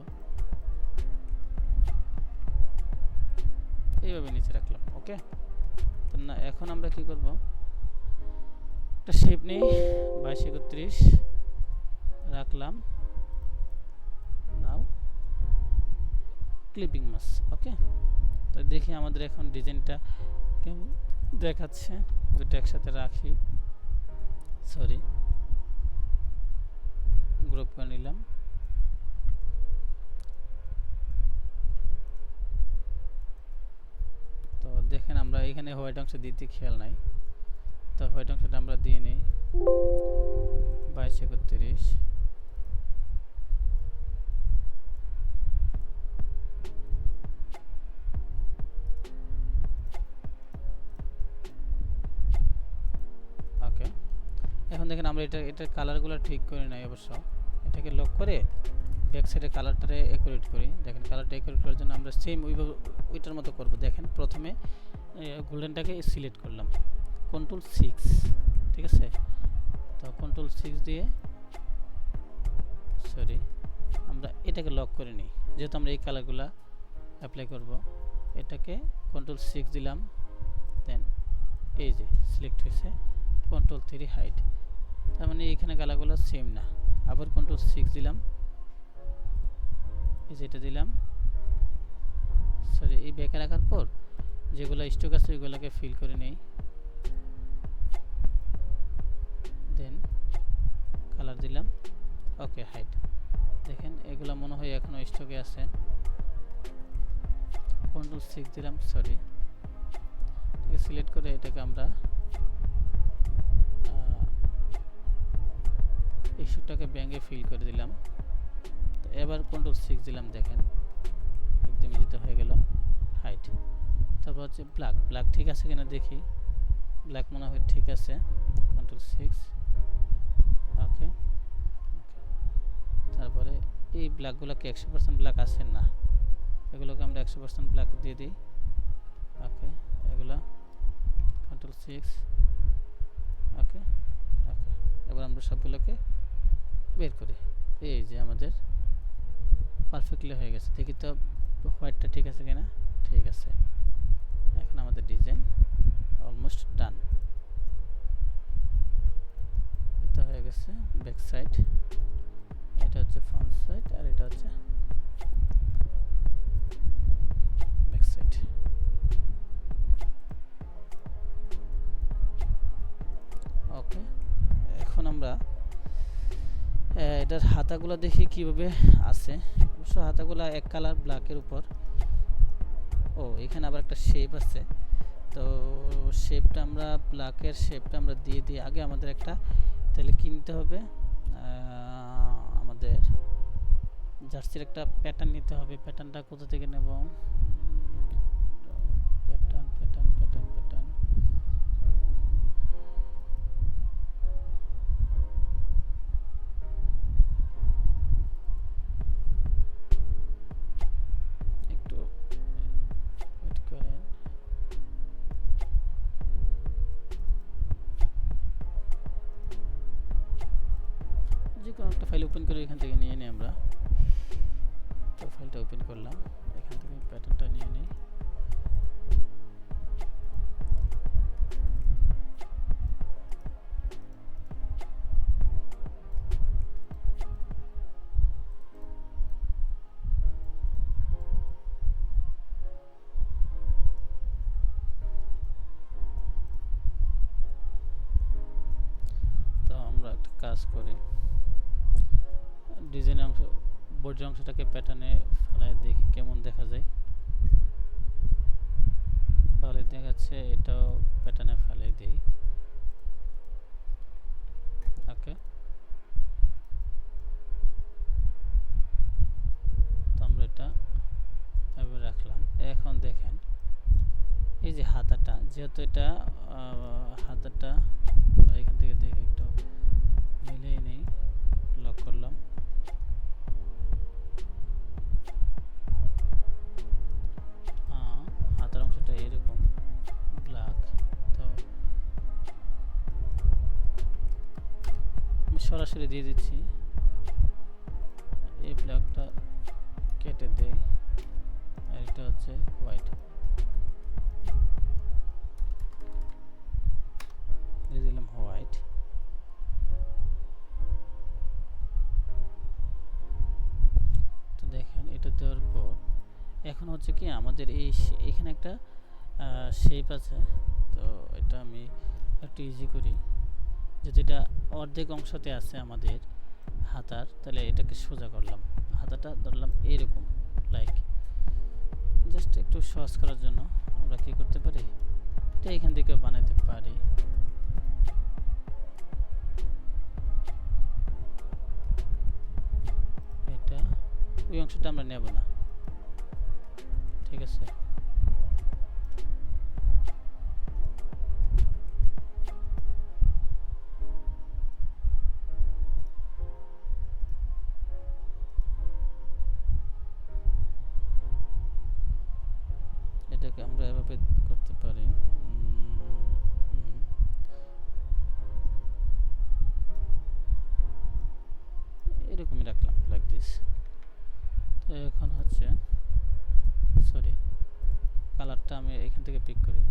এইভাবে নিচে রাখলাম। ওকে, তো না এখন আমরা কি করব, একটা শেপ নেই, 22 31 রাখলাম, নাও ক্লিপিং মাস। ওকে, তো দেখি আমাদের এখন ডিজাইনটা দেখাচ্ছে, দুটো একসাথে রাখি, সরি গ্রুপ করে নিলাম। তো দেখেন আমরা এখানে হোয়াইট অংশ দিতে খেয়াল নাই, তো হোয়াইট অংশটা আমরা দিয়ে নিই 22 31। ওকে, এখন দেখেন আমরা এটার কালারগুলো ঠিক করে নাই অবশ্য, এটাকে লক করে ব্যাক সাইডের কালারটারে অ্যাকুরেট করি। দেখেন কালারটা অ্যাকুরেট করার জন্য আমরা সেম ওইটার মতো করব। দেখেন প্রথমে গোল্ডেনটাকে সিলেক্ট করলাম, কন্ট্রোল 6, ঠিক আছে। তো কন্ট্রোল 6 দিয়ে সরি আমরা এটাকে লক করে নিই, যেহেতু আমরা এই কালারগুলো অ্যাপ্লাই করব। এটাকে কন্ট্রোল 6 দিলাম, দেন এই যে সিলেক্ট হয়েছে, কন্ট্রোল 3 হাইড। তার মানে এখানে কালারগুলো সেম না। আবার কন্ট্রোল 6 দিলাম, এই যেটা দিলাম, সরি এই ব্যাকে রাখার পর যেগুলো স্টক আছে ওইগুলোকে ফিল করে নেই, দেন কালার দিলাম, ওকে হাইড। দেখেন এগুলো মনে হয় এখনো স্টকে আছে, কন্ট্রোল 6 দিলাম, সরি সিলেক্ট করে এটাকে আমরা এই শুটটাকে ব্যাঙ্গে ফিল করে দিলাম। তো এবার কন্ট্রোল 6 দিলাম, দেখেন একদম ইজিতে হয়ে গেল হাইট। তারপর হচ্ছে ব্ল্যাক ঠিক আছে কিনা দেখি, ব্ল্যাক মনে হয় ঠিক আছে, কন্ট্রোল 6 ওকে। তারপরে এই ব্ল্যাকগুলোকে 100% ব্ল্যাক আছে না, এগুলোকে আমরা 100% ব্ল্যাক দিয়ে দিই, ওকে। এগুলো কন্ট্রোল 6 ওকে ওকে। এবার আমরা সবগুলোকে বের করি, এই যে আমাদের পারফেক্টলি হয়ে গেছে। দেখি তো হোয়াইটটা ঠিক আছে কিনা, ঠিক আছে। এখন আমাদের ডিজাইন অলমোস্ট ডান, এটা হয়ে গেছে ব্যাক সাইড, এটা হচ্ছে ফ্রন্ট সাইড, আর এটা হচ্ছে ব্যাক সাইড। ওকে, এখন আমরা এটার হাতাগুলো দেখি কিভাবে আছে। অবশ্য হাতাগুলো এক কালার ব্ল্যাকের উপর। ও এখানে আবার একটা শেপ আছে, তো শেপটা আমরা ব্ল্যাকের শেপটা আমরা দিয়ে দিই। আগে আমাদের একটা তাহলে কিনতে হবে, আমাদের জার্সির একটা প্যাটার্ন নিতে হবে। প্যাটার্নটা কোথা থেকে নেব, প্যাটার্ন প্যাটার্ন প্যাটার্ন প্যাটার্ন একটু ওয়েট করেন। যে কোনো একটা ফাইল ওপেন করে এখান থেকে নিয়ে নিই আমরা। তো ফাইলটা ওপেন করলাম, এখান থেকে প্যাটার্নটা নিয়ে নিই। তো আমরা একটা কাজ করি, ডিজাইন অংশ বডির অংশটাকে প্যাটার্নে ফেলায় দেখি কেমন দেখা যায়। ভালোই দেখাচ্ছে, এটাও প্যাটার্নে ফেলাই দিই, ওকে। তো আমরা এটা এভাবে রাখলাম। এখন দেখেন এই যে হাতাটা, যেহেতু এটা হাতাটা আমরা এখান থেকে দেখে একটু মিলিয়ে নিই, লক করলাম। হাতার অংশটা এরকম ব্ল্যাক, তো আমি সরাসরি দিয়ে দিচ্ছি, এই ব্ল্যাকটা কেটে দেই, আর এটা হচ্ছে হোয়াইট, দিয়ে দিলাম হোয়াইট। তো দেখেন এটা দেওয়ার পর এখন হচ্ছে কি আমাদের এখানে একটা শেপ আছে, তো এটা আমি একটু ইজি করি, যদি এটা অর্ধেক অংশতে আছে আমাদের হাতার, তাহলে এটাকে সোজা করলাম, হাতাটা ধরলাম এরকম, লাইক জাস্ট একটু সহজ করার জন্য আমরা কি করতে পারি, এটা এখান থেকে বানাতে পারি। এটা ওই অংশটা আমরা নেব না, ঠিক আছে। এটাকে আমরা এভাবে করতে পারি, এরকমই রাখলাম লাইক দিস। তো এখন হচ্ছে সরি, কালারটা আমি এখান থেকে পিক করি,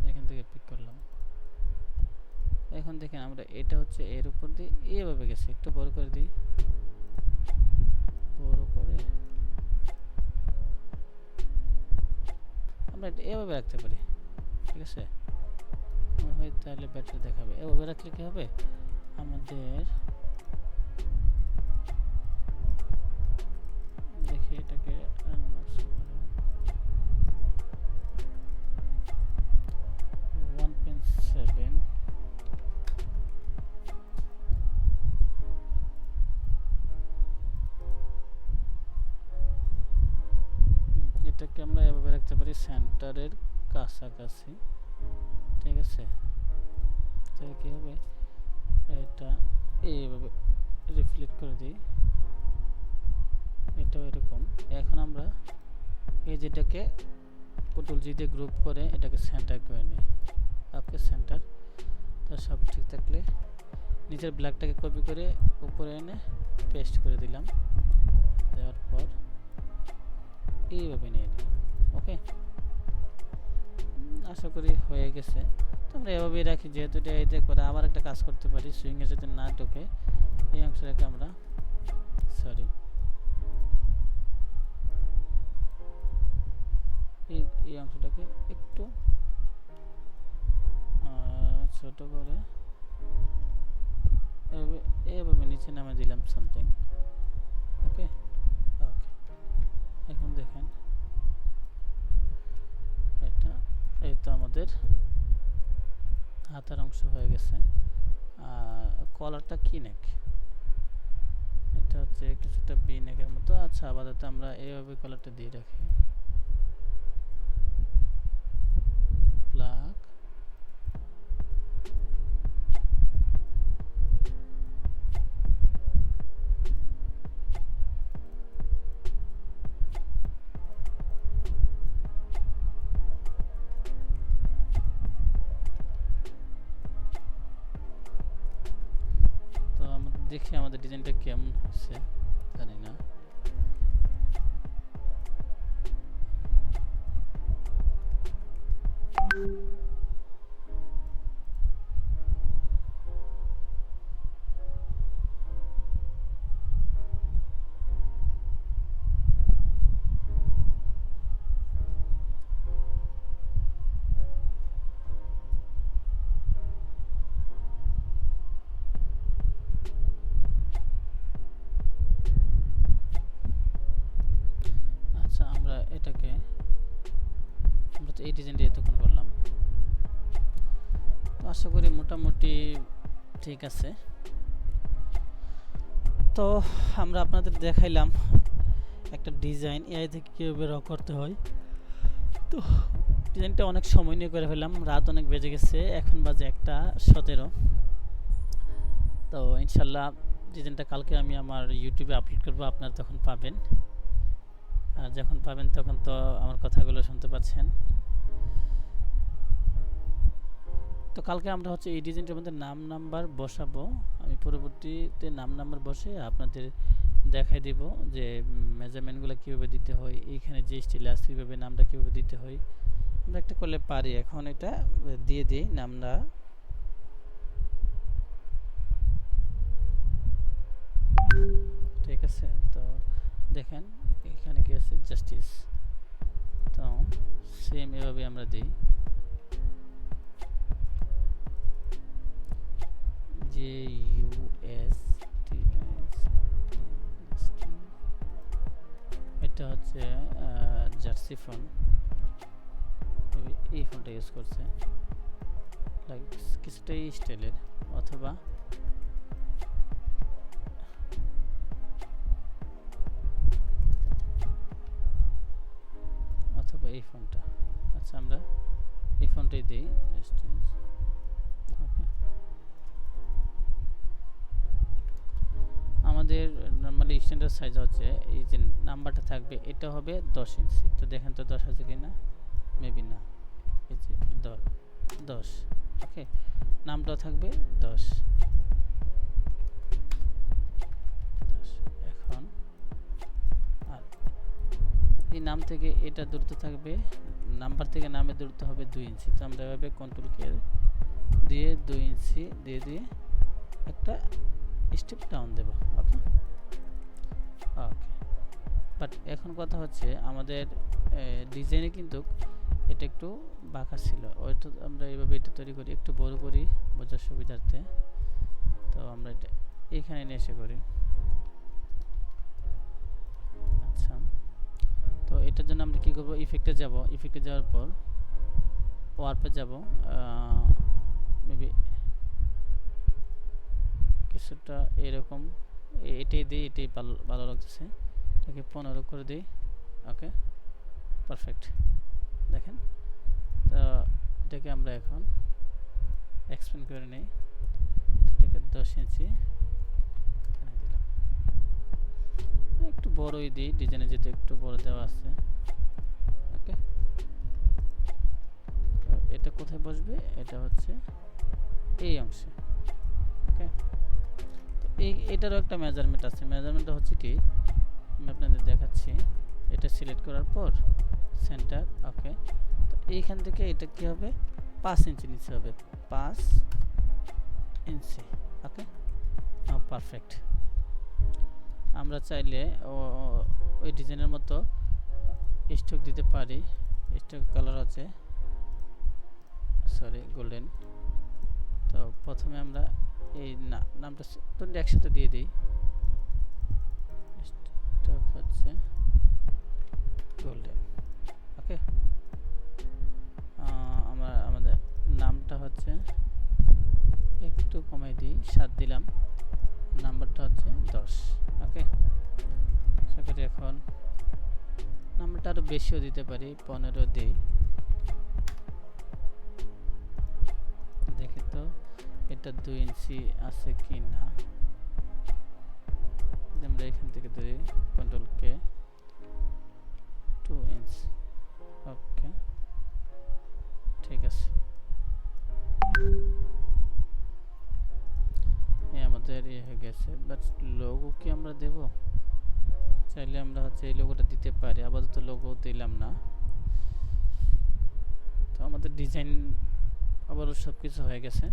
এখান থেকে পিক করলাম। এখন দেখেন আমরা এটা হচ্ছে এর উপর দিয়ে এভাবে গেছে, একটু বড় করে দিই, বড় করে আমরা এটা এভাবে রাখতে পারি, ঠিক আছে। হয় তাহলে ব্যাটারি দেখাবে, এভাবে রাখলে কি হবে আমাদের, দেখি এটাকে এটাকে আমরা এভাবে রাখতে পারি সেন্টারের কাছাকাছি, ঠিক আছে। তাহলে কি হবে, এটা এইভাবে রিফ্লেক্ট করে দিই, এটাও এরকম। এখন আমরা এই যেটাকে কন্ট্রোল জি দিয়ে গ্রুপ করে এটাকে সেন্টার করে নিই, ওকে সেন্টার। তো সব ঠিক থাকলে নিচের ব্ল্যাকটাকে কপি করে উপরে এনে পেস্ট করে দিলাম, দেওয়ার পর এইভাবে নিয়ে নিলাম, ওকে। আশা করি হয়ে গেছে। তো আমরা এভাবেই রাখি, যেহেতু এটা এই করে আবার একটা কাজ করতে পারি, সুইংয়ে যাতে না ঢোকে এই অংশটাকে আমরা সরি এই অংশটাকে একটু ছোট করে এভাবে নিচে নামে দিলাম সামথিং, ওকে ওকে। এখন দেখেন এটা এই তো আমাদের হাতার অংশ হয়ে গেছে। কলারটা কি নেক, এটা হচ্ছে কিছুটা বি নেকের মতো। আচ্ছা আপাতত আমরা এইভাবে কলারটা দিয়ে রাখি, প্লাগ দেখি আমাদের ডিজাইনটা কেমন হচ্ছে, জানি না। আচ্ছা আমরা এটাকে আমরা তো এই ডিজাইনটা এতক্ষণ করলাম, তো আশা করি মোটামুটি ঠিক আছে। তো আমরা আপনাদের দেখাইলাম একটা ডিজাইন এআই থেকে কীভাবে র করতে হয়। তো ডিজাইনটা অনেক সময় নিয়ে করে ফেললাম, রাত অনেক বেজে গেছে, এখন বাজে 1:17। তো ইনশাল্লাহ ডিজাইনটা কালকে আমি আমার ইউটিউবে আপলোড করবো, আপনারা তখন পাবেন। আর যখন পাবেন তখন তো আমার কথাগুলো শুনতে পাচ্ছেন। তো কালকে আমরা হচ্ছে এই ডিজাইনটার মধ্যে নাম নাম্বার বসাবো, আমি পরবর্তীতে নাম নাম্বার বসে আপনাদের দেখাই দিব যে মেজারমেন্টগুলো কীভাবে দিতে হয়, এইখানে যে স্টাইলে আছে কীভাবে নামটা কীভাবে দিতে হয় আমরা একটা করলে পারি। এখন এটা দিয়ে দিই নামটা, ঠিক আছে। তো দেখেন এখানে কি আছে, জাস্টিস। তো সেম এভাবে আমরা দিই, J U S T S. এটা হচ্ছে জার্সি ফোন, এই ফোনটা ইউজ করছে, লাইক কিছুটা এই স্টাইলের, অথবা এই ফোনটা। আচ্ছা আমরা এই ফোনটাই দিই, ওকে। আমাদের নর্মালি স্ট্যান্ডার্ড সাইজ হচ্ছে, এই যে নাম্বারটা থাকবে এটা হবে 10 ইঞ্চি। তো দেখেন তো 10 আছে কিনা, মেবি না, এই যে 10, ওকে। নামটাও থাকবে 10। এখন আর এই নাম থেকে এটা দূরত্ব থাকবে, নাম্বার থেকে নামের দূরত্ব হবে 2 ইঞ্চি। তো আমরা এভাবে কন্ট্রোল কে দিয়ে 2 ইঞ্চি দিয়ে একটা স্টেপ ডাউন দেব, ওকে ওকে। বাট এখন কথা হচ্ছে আমাদের ডিজাইনে কিন্তু এটা একটু বাঁকা ছিল, ওইটা আমরা এইভাবে এটা তৈরি করি, একটু বড় করি বোঝার সুবিধার্থে। তো আমরা এটা এখানে নিয়ে এসে করি। আচ্ছা, তো এটার জন্য আমরা কি করব, ইফেক্টে যাব, ইফেক্টে যাওয়ার পর ওয়ার্পে যাব, মেবি কিছুটা এরকম, এটাই দিই, এটাই ভালো লাগতেছে, এটাকে 15 করে দিই, ওকে পারফেক্ট। দেখেন তো এটাকে আমরা এখন এক্সপ্যান্ড করে নিই, এটাকে 10 ইঞ্চি এখানে দিলাম, একটু বড়ই দিই, ডিজাইনে যেহেতু একটু বড় দেওয়া আছে, ওকে। এটা কোথায় বসবে, এটা হচ্ছে এই অংশে, ওকে। তো এটারও একটা মেজারমেন্ট আছে, মেজারমেন্টটা হচ্ছে কি আমি আপনাদের দেখাচ্ছি। এটা সিলেক্ট করার পর সেন্টার, ওকে। তো এইখান থেকে এটা কি হবে, 5 ইঞ্চি নিচে হবে, 5 ইঞ্চি, ওকে পারফেক্ট। আমরা চাইলে ওই ডিজাইনের মতো স্ট্রোক দিতে পারি, স্ট্রোক কালার আছে, সরি গোল্ডেন। তো প্রথমে আমরা এই নামটা একসাথে দিয়ে দিই, স্ট্রোক হচ্ছে গোল্ডেন, ওকে। আমাদের নামটা হচ্ছে একটু কমাই দিই, 7 দিলাম, নাম্বারটা হচ্ছে 10, ওকে। সেক্ষেত্রে এখন নাম্বারটা আরও বেশিও দিতে পারি, 15 দিই, দেখি তো এটা 2 ইঞ্চি আছে কি না। আমরা এখান থেকে ধরি কন্ট্রোল কে, 2 ইঞ্চ, ওকে ঠিক আছে। আমাদের হয়ে গেছে, বাট লোগো কি আমরা দেব, চাইলে আমরা হচ্ছে এই লোগোটা দিতে পারি, আপাতত লোগো দিলাম না। তো আমাদের ডিজাইন আবারও সব কিছু হয়ে গেছে।